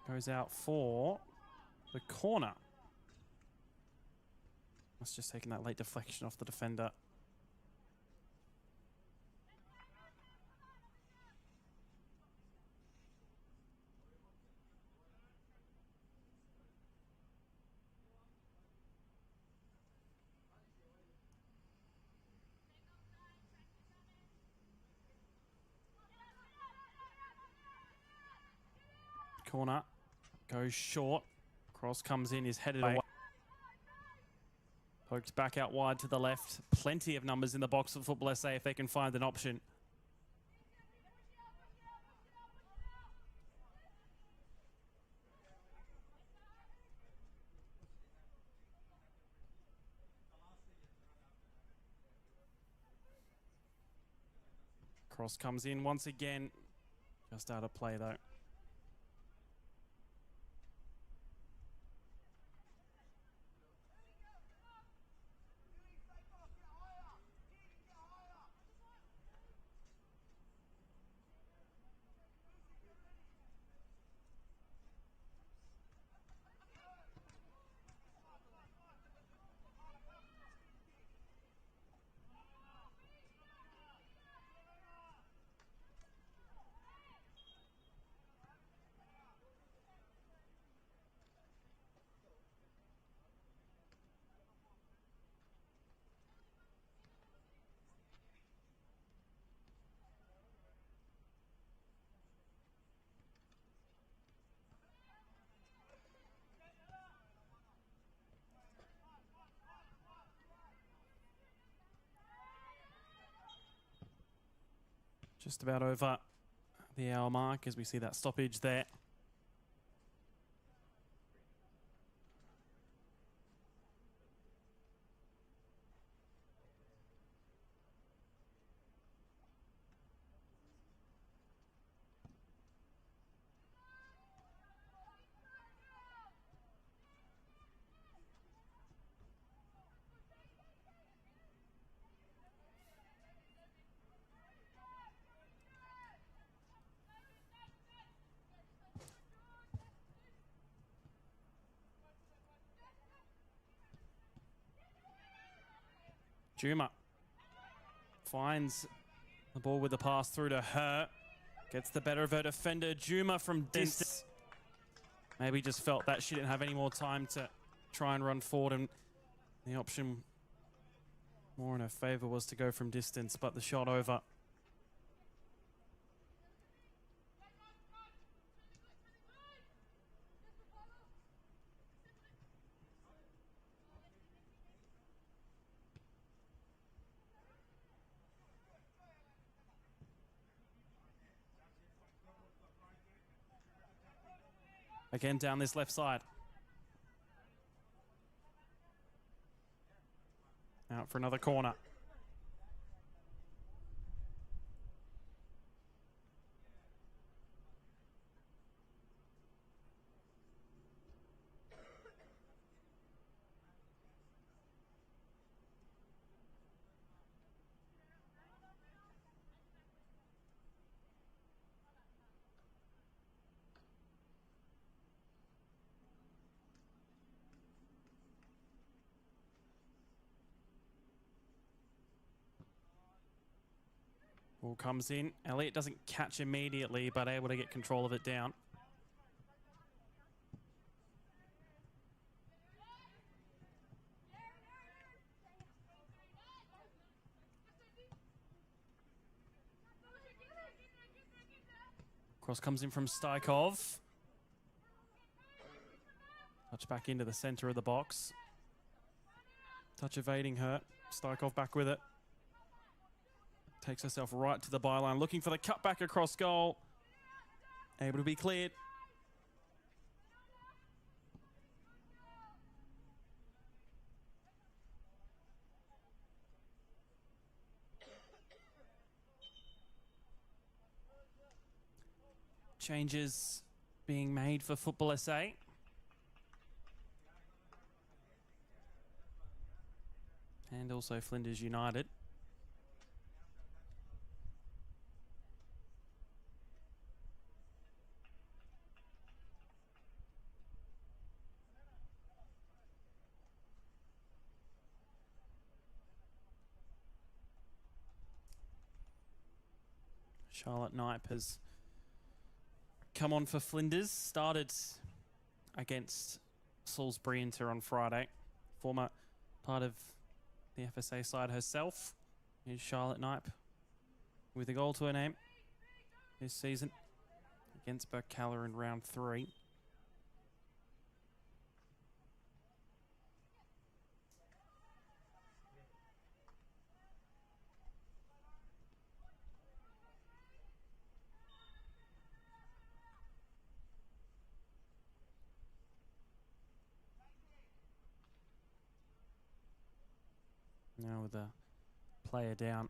Goes out for the corner. That's just taking that late deflection off the defender. Corner goes short. Cross comes in, is headed away. Pokes back out wide to the left. Plenty of numbers in the box for Football SA if they can find an option. Cross comes in once again. Just out of play though. Just about over the hour mark as we see that stoppage there. Juma finds the ball with the pass through to her. Gets the better of her defender. Juma from distance. Maybe just felt that she didn't have any more time to try and run forward, and the option more in her favour was to go from distance, but the shot over. Again down this left side. Out for another corner. Ball comes in. Elliott doesn't catch immediately, but able to get control of it down. Cross comes in from Stajkov. Touch back into the center of the box. Touch evading her. Stajkov back with it. Takes herself right to the byline, looking for the cutback across goal. Able to be cleared. changes being made for Football SA. And also Flinders United. Charlotte Knipe has come on for Flinders. Started against Salisbury Inter on Friday. Former part of the FSA side herself is Charlotte Knipe with a goal to her name this season against Burkalla in round 3. Now with a player down.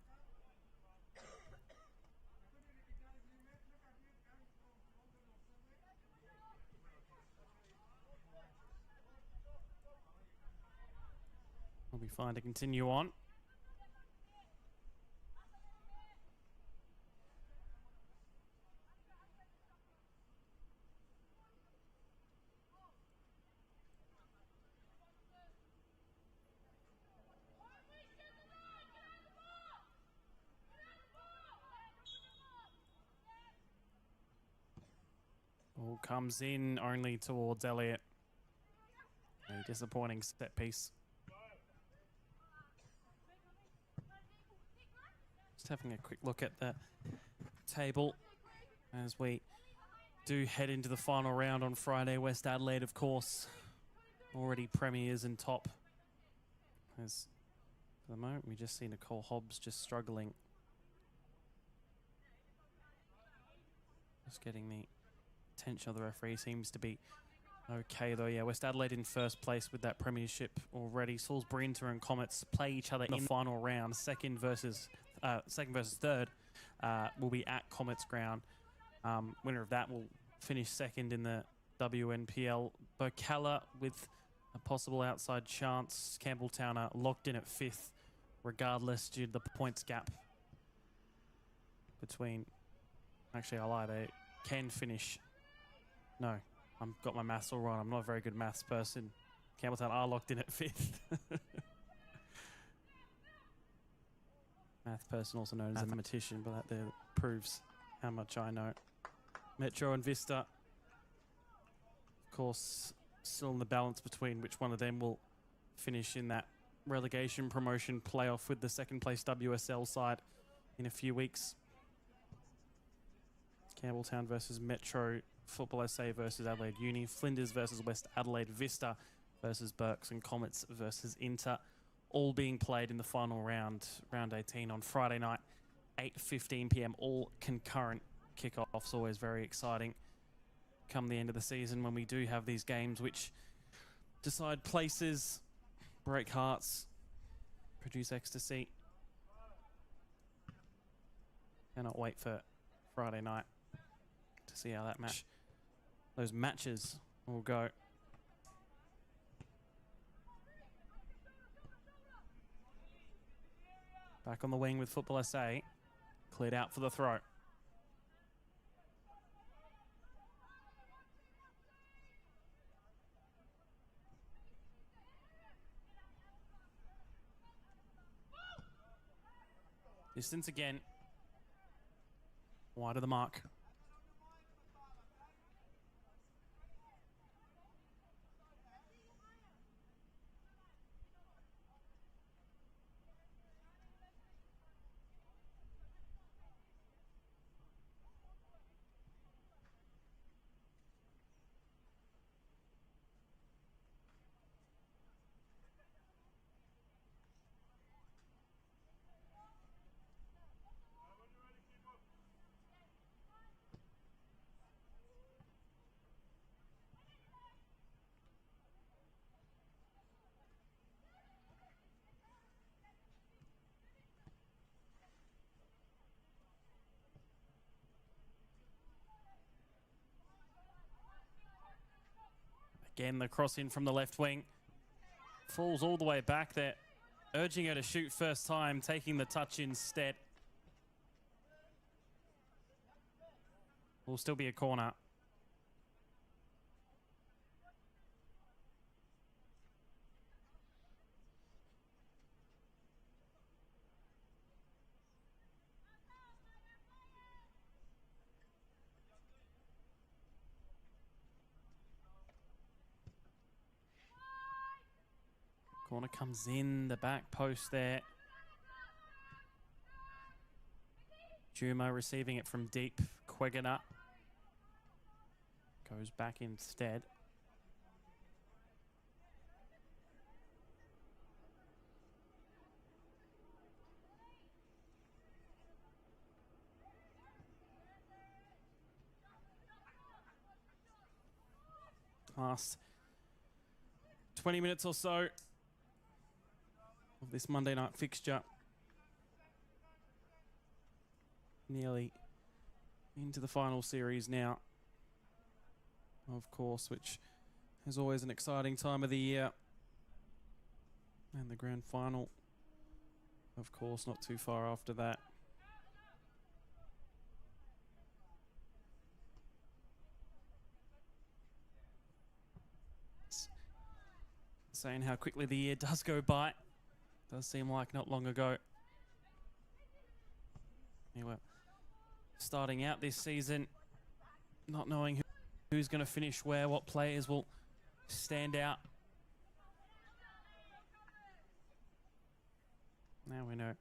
We'll be fine to continue on. Ball comes in only towards Elliott. A disappointing set piece. Just having a quick look at the table as we do head into the final round on Friday. West Adelaide, of course, already premiers and top. As for the moment, we just see Nicole Hobbs just struggling. Just getting the attention of the referee. Seems to be okay though. Yeah, West Adelaide in first place with that premiership already. Salisbury Inter and Comets play each other in the final round. Second versus third will be at Comets ground. Winner of that will finish second in the WNPL. Burkalla with a possible outside chance. Campbelltown are locked in at 5th regardless due to the points gap between... Actually, I lie. They can finish... No, I've got my maths all wrong. I'm not a very good maths person. Campbelltown are locked in at 5th. Math person, also known as a mathematician, but that there proves how much I know. Metro and Vista, of course, still in the balance between which one of them will finish in that relegation promotion playoff with the second place WSL side in a few weeks. Campbelltown versus Metro, Football SA versus Adelaide Uni, Flinders versus West Adelaide, Vista versus Berks, and Comets versus Inter, all being played in the final round, round 18 on Friday night, 8:15 p.m, all concurrent kickoffs. Always very exciting come the end of the season when we do have these games which decide places, break hearts, produce ecstasy. Cannot wait for Friday night to see how that those matches will go. Back on the wing with Football SA. Cleared out for the throw. Distance again. Wide of the mark. Again, the cross in from the left wing. Falls all the way back there. Urging her to shoot first time, taking the touch instead. Will still be a corner. Corner comes in, the back post there. Juma receiving it from deep. Quegana goes back instead. Last 20 minutes or so of this Monday night fixture. Nearly into the final series now, of course, which is always an exciting time of the year. And the grand final, of course, not too far after that. Saying how quickly the year does go by. Does seem like not long ago. Anyway, starting out this season, not knowing who's going to finish where, what players will stand out. Now we know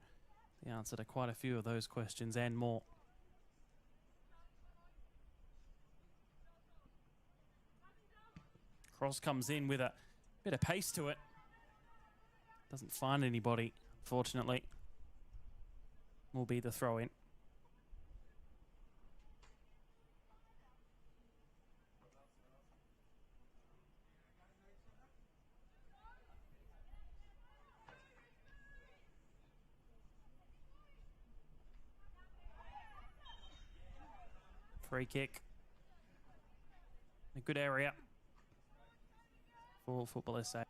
the answer to quite a few of those questions and more. Cross comes in with a bit of pace to it. Doesn't find anybody, fortunately. Will be the throw in. Free kick. A good area for Football SA.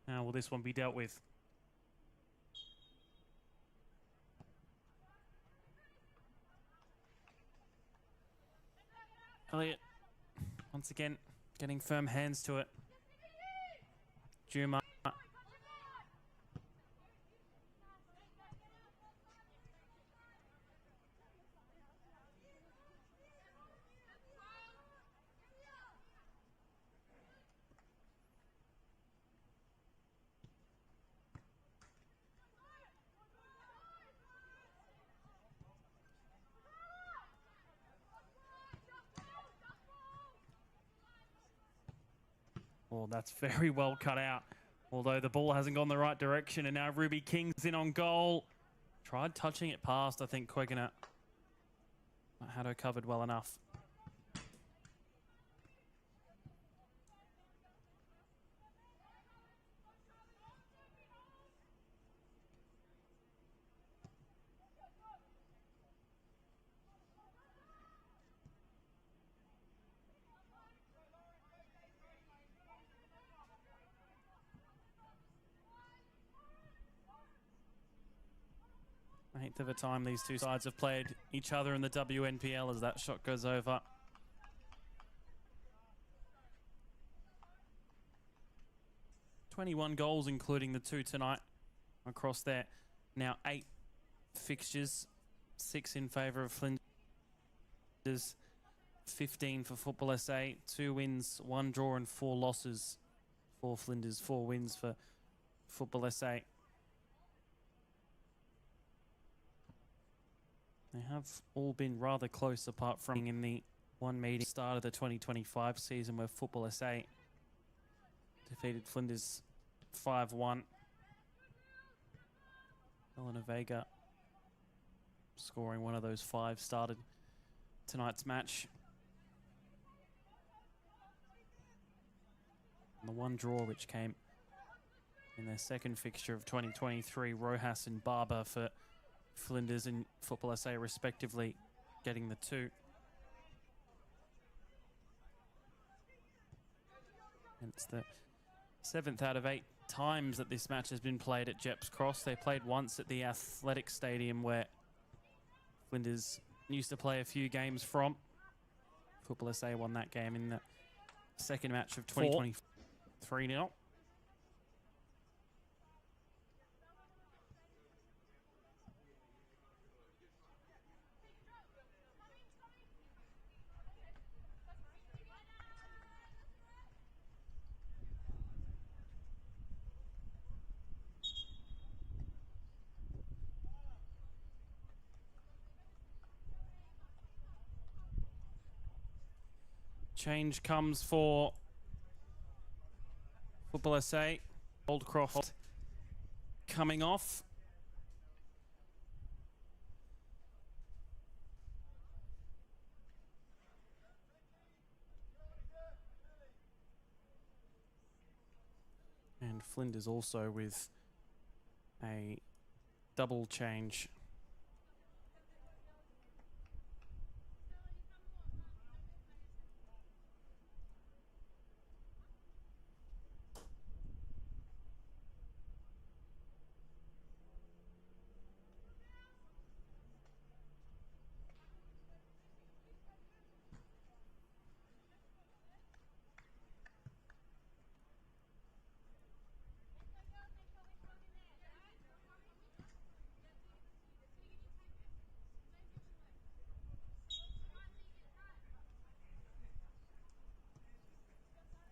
How will this one be dealt with? Elliott, once again, getting firm hands to it. Juma. Oh, that's very well cut out. Although the ball hasn't gone the right direction, and now Ruby King's in on goal. Tried touching it past, I think, Quegana. But had her covered well enough. Eighth of a time these two sides have played each other in the WNPL as that shot goes over. "21 goals, including the two tonight across there. Now 8 fixtures, 6 in favour of Flinders, 15 for Football SA, 2 wins, 1 draw and 4 losses for Flinders, 4 wins for Football SA. They have all been rather close apart from in the one meeting start of the 2025 season where Football SA defeated Flinders 5-1. Elena Vega scoring one of those 5 started tonight's match. And the one draw which came in their second fixture of 2023, Rojas and Barber for Flinders and Football SA respectively, getting the 2. And it's the 7th out of 8 times that this match has been played at Jeps Cross. They played once at the Athletic Stadium where Flinders used to play a few games from. Football SA won that game in the second match of 2023 3-0. Change comes for Football SA. Oldcroft coming off. And Flinders also with a double change.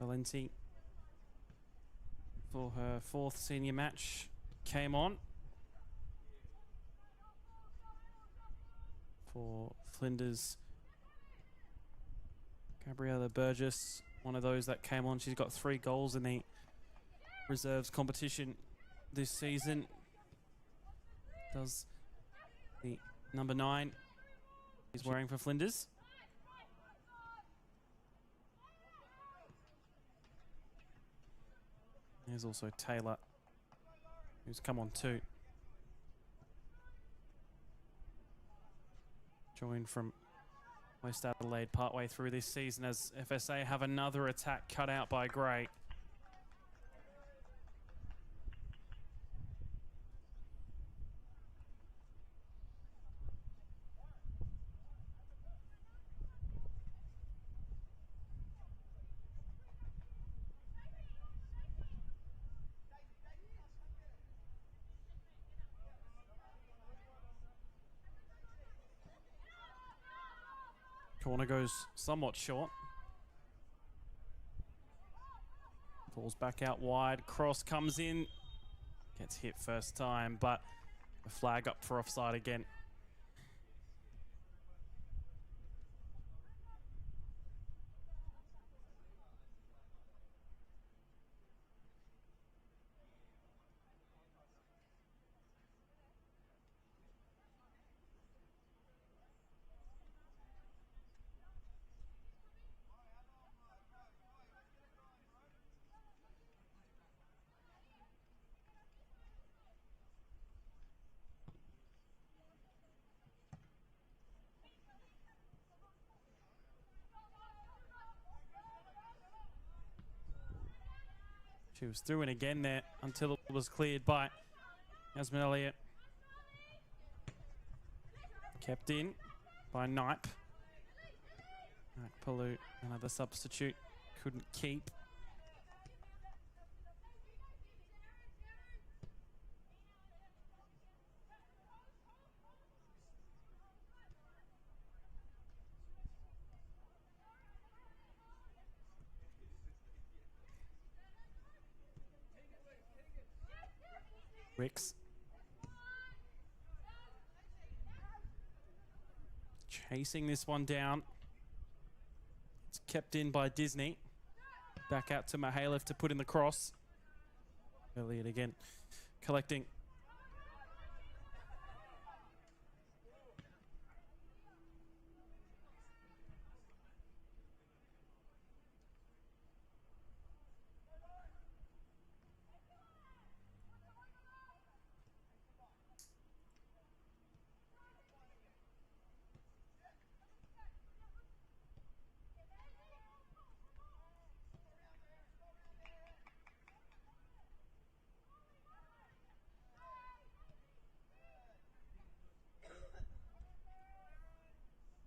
Valenti, for her 4th senior match, came on. For Flinders, Gabriella Burgess, one of those that came on. She's got 3 goals in the reserves competition this season. Does the number 9 he's wearing for Flinders. There's also Taylor, who's come on too. Joined from West Adelaide partway through this season as FSA have another attack cut out by Gray. Corner goes somewhat short. Falls back out wide. Cross comes in. Gets hit first time, but a flag up for offside again. She was through and again there until it was cleared by Yasmin Elliott. Kept in by Knipe. Palu, another substitute, couldn't keep. Wicks. Chasing this one down. kept in by Disney. Back out to Mihailov to put in the cross. Elliott again collecting.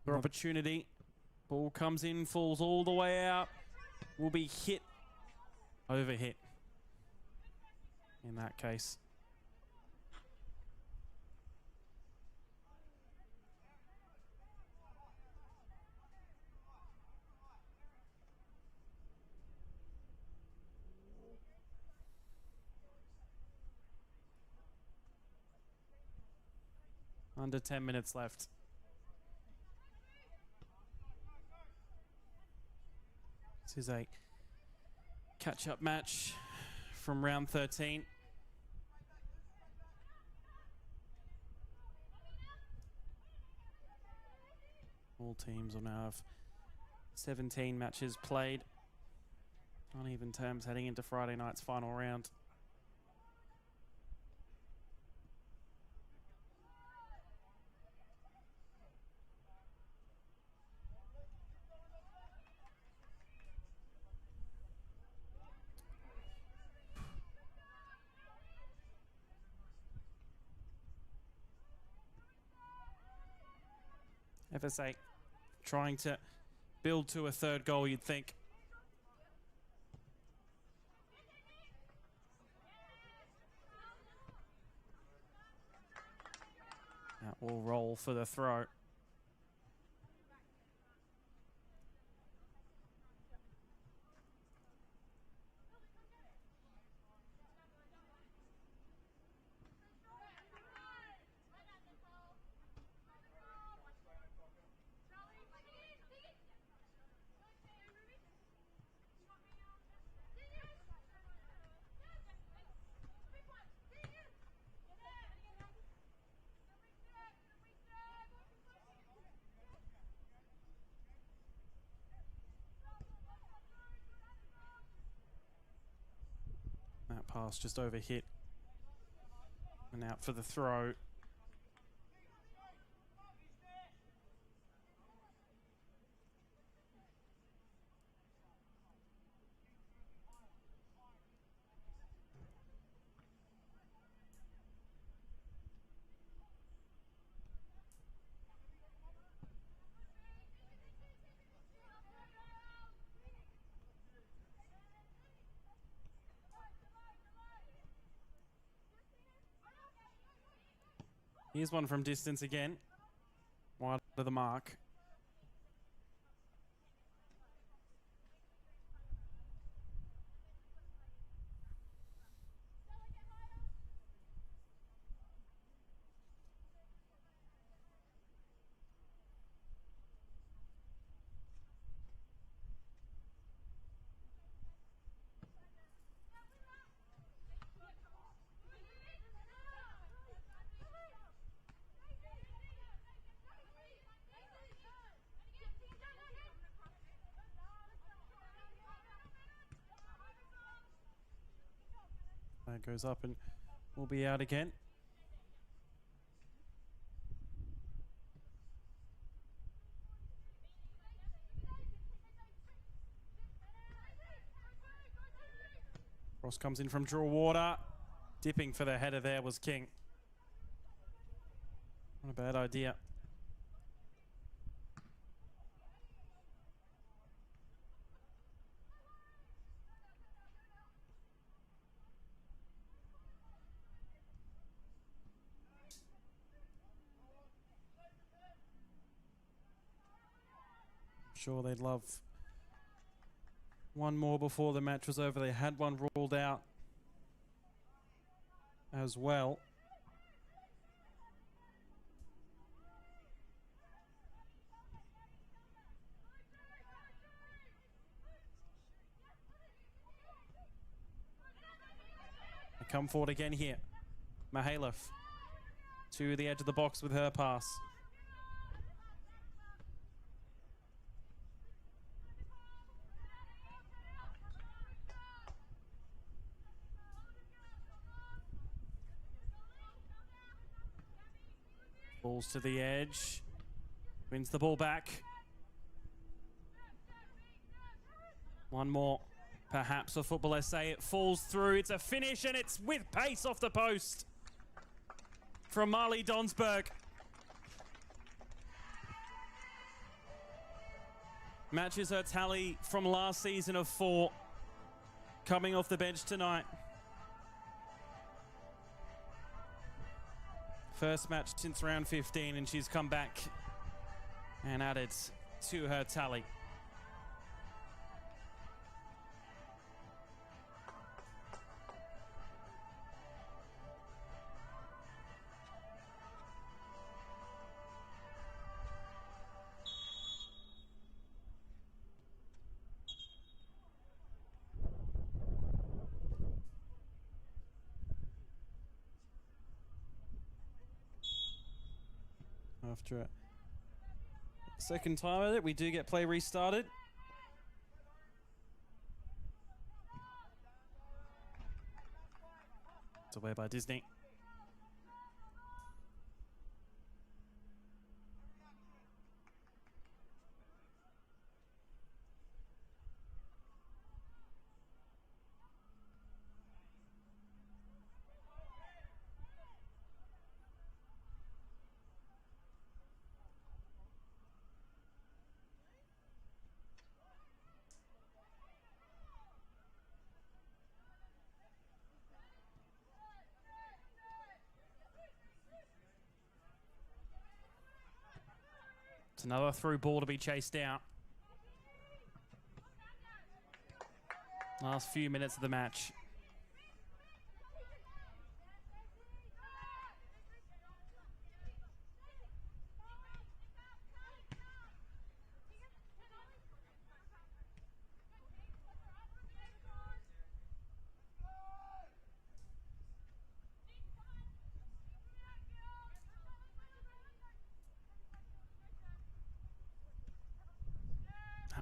Opportunity. Ball comes in, falls all the way out. Will be hit. Overhit. In that case. Under 10 minutes left. This is a catch-up match from round 13. All teams will now have 17 matches played on even terms heading into Friday night's final round. FSA trying to build to a third goal, you'd think. That will roll for the throw. That pass just overhit and out for the throw. Here's one from distance again. Wide of the mark. That goes up and will be out again. Cross comes in from draw water. Dipping for the header there was King. Not a bad idea. Sure, they'd love one more before the match was over. They had one ruled out as well. Come forward again here. Mihailov to the edge of the box with her pass. Balls to the edge. Wins the ball back. One more. Perhaps for Football SA. It falls through. It's a finish and it's with pace off the post from Marley Donsberg. Matches her tally from last season of 4. Coming off the bench tonight. First match since round 15 and she's come back and added to her tally. After a second time at it, we do get play restarted. It's away by Disney. It's another through ball to be chased out. Last few minutes of the match.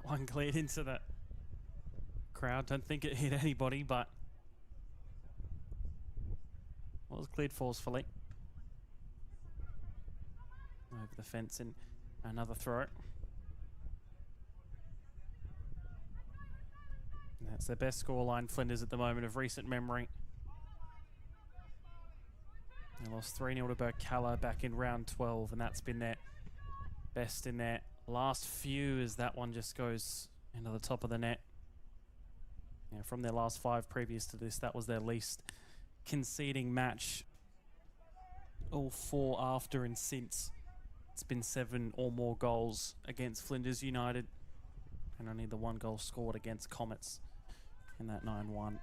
One cleared into the crowd. Don't think it hit anybody, but was cleared forcefully. Over the fence and another throw. And that's their best scoreline, Flinders, at the moment of recent memory. They lost 3-0 to Burkalla back in round 12, and that's been their best in their last few, as that one just goes into the top of the net. Yeah, from their last 5 previous to this, that was their least conceding match. All 4 after and since. It's been 7 or more goals against Flinders United, and only the 1 goal scored against Comets in that 9-1.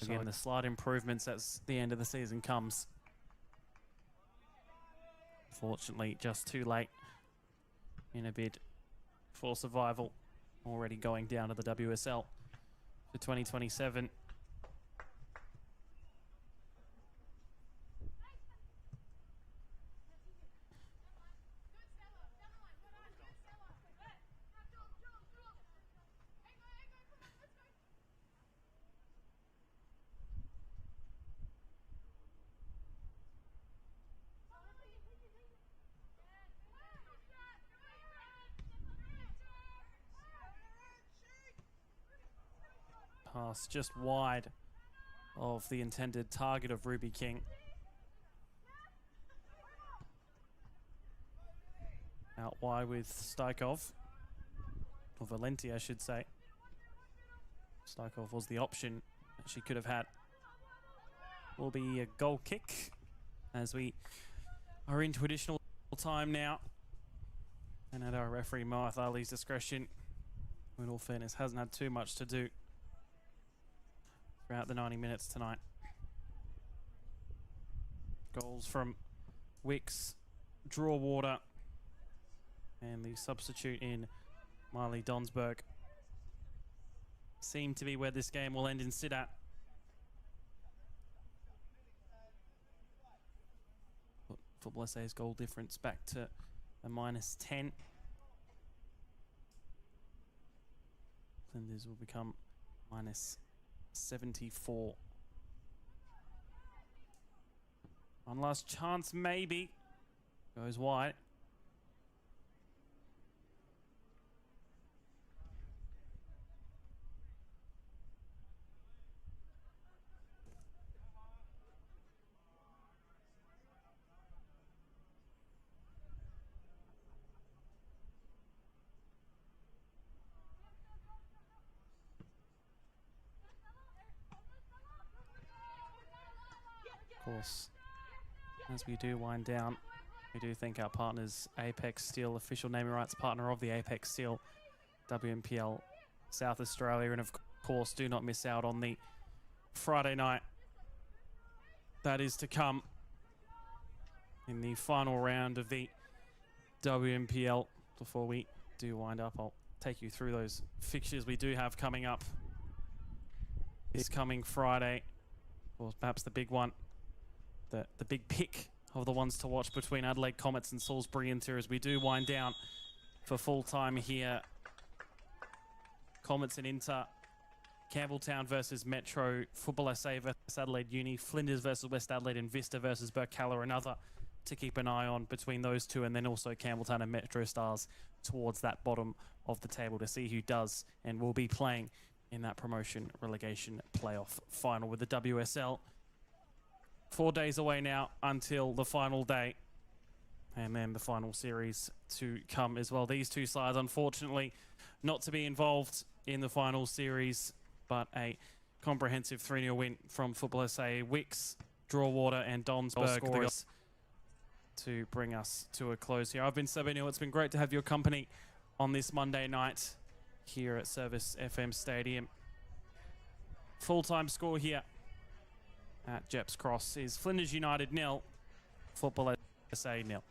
Again, the slight improvements as the end of the season comes. Fortunately, just too late in a bid for survival. Already going down to the WSL for 2027. Pass just wide of the intended target of Ruby King. Out wide with Stajkov, or Valenti, I should say. Stajkov was the option that she could have had. Will be a goal kick as we are into additional time now. And at our referee Marth Ali's discretion, who in all fairness hasn't had too much to do throughout the 90 minutes tonight. Goals from Wicks, Drawater, and the substitute in Marley Donsberg. seem to be where this game will end and sit at. Football SA's goal difference back to a -10. Flinders will become -74. One last chance, maybe. Goes wide. Of course, as we do wind down, we do thank our partners, Apex Steel, official naming rights partner of the Apex Steel WNPL South Australia, and of course do not miss out on the Friday night that is to come in the final round of the WNPL. Before we do wind up, I'll take you through those fixtures we do have coming up this coming Friday. Or perhaps the big one, the big pick of the ones to watch between Adelaide Comets and Salisbury Inter as we do wind down for full time here. Comets and Inter, Campbelltown versus Metro, Football SA versus Adelaide Uni, Flinders versus West Adelaide, and Vista versus Burkalla, another to keep an eye on between those two, and then also Campbelltown and Metro Stars towards that bottom of the table to see who does and will be playing in that promotion relegation playoff final with the WSL. 4 days away now until the final day, and then the final series to come as well. These two sides, unfortunately, not to be involved in the final series, but a comprehensive 3-0 win from Football SA. Wicks, Drawater, and Donsberg to bring us to a close here. I've been Sabino. It's been great to have your company on this Monday night here at Service FM Stadium. Full-time score here at Jeps Cross is Flinders United 0, Football SA 0.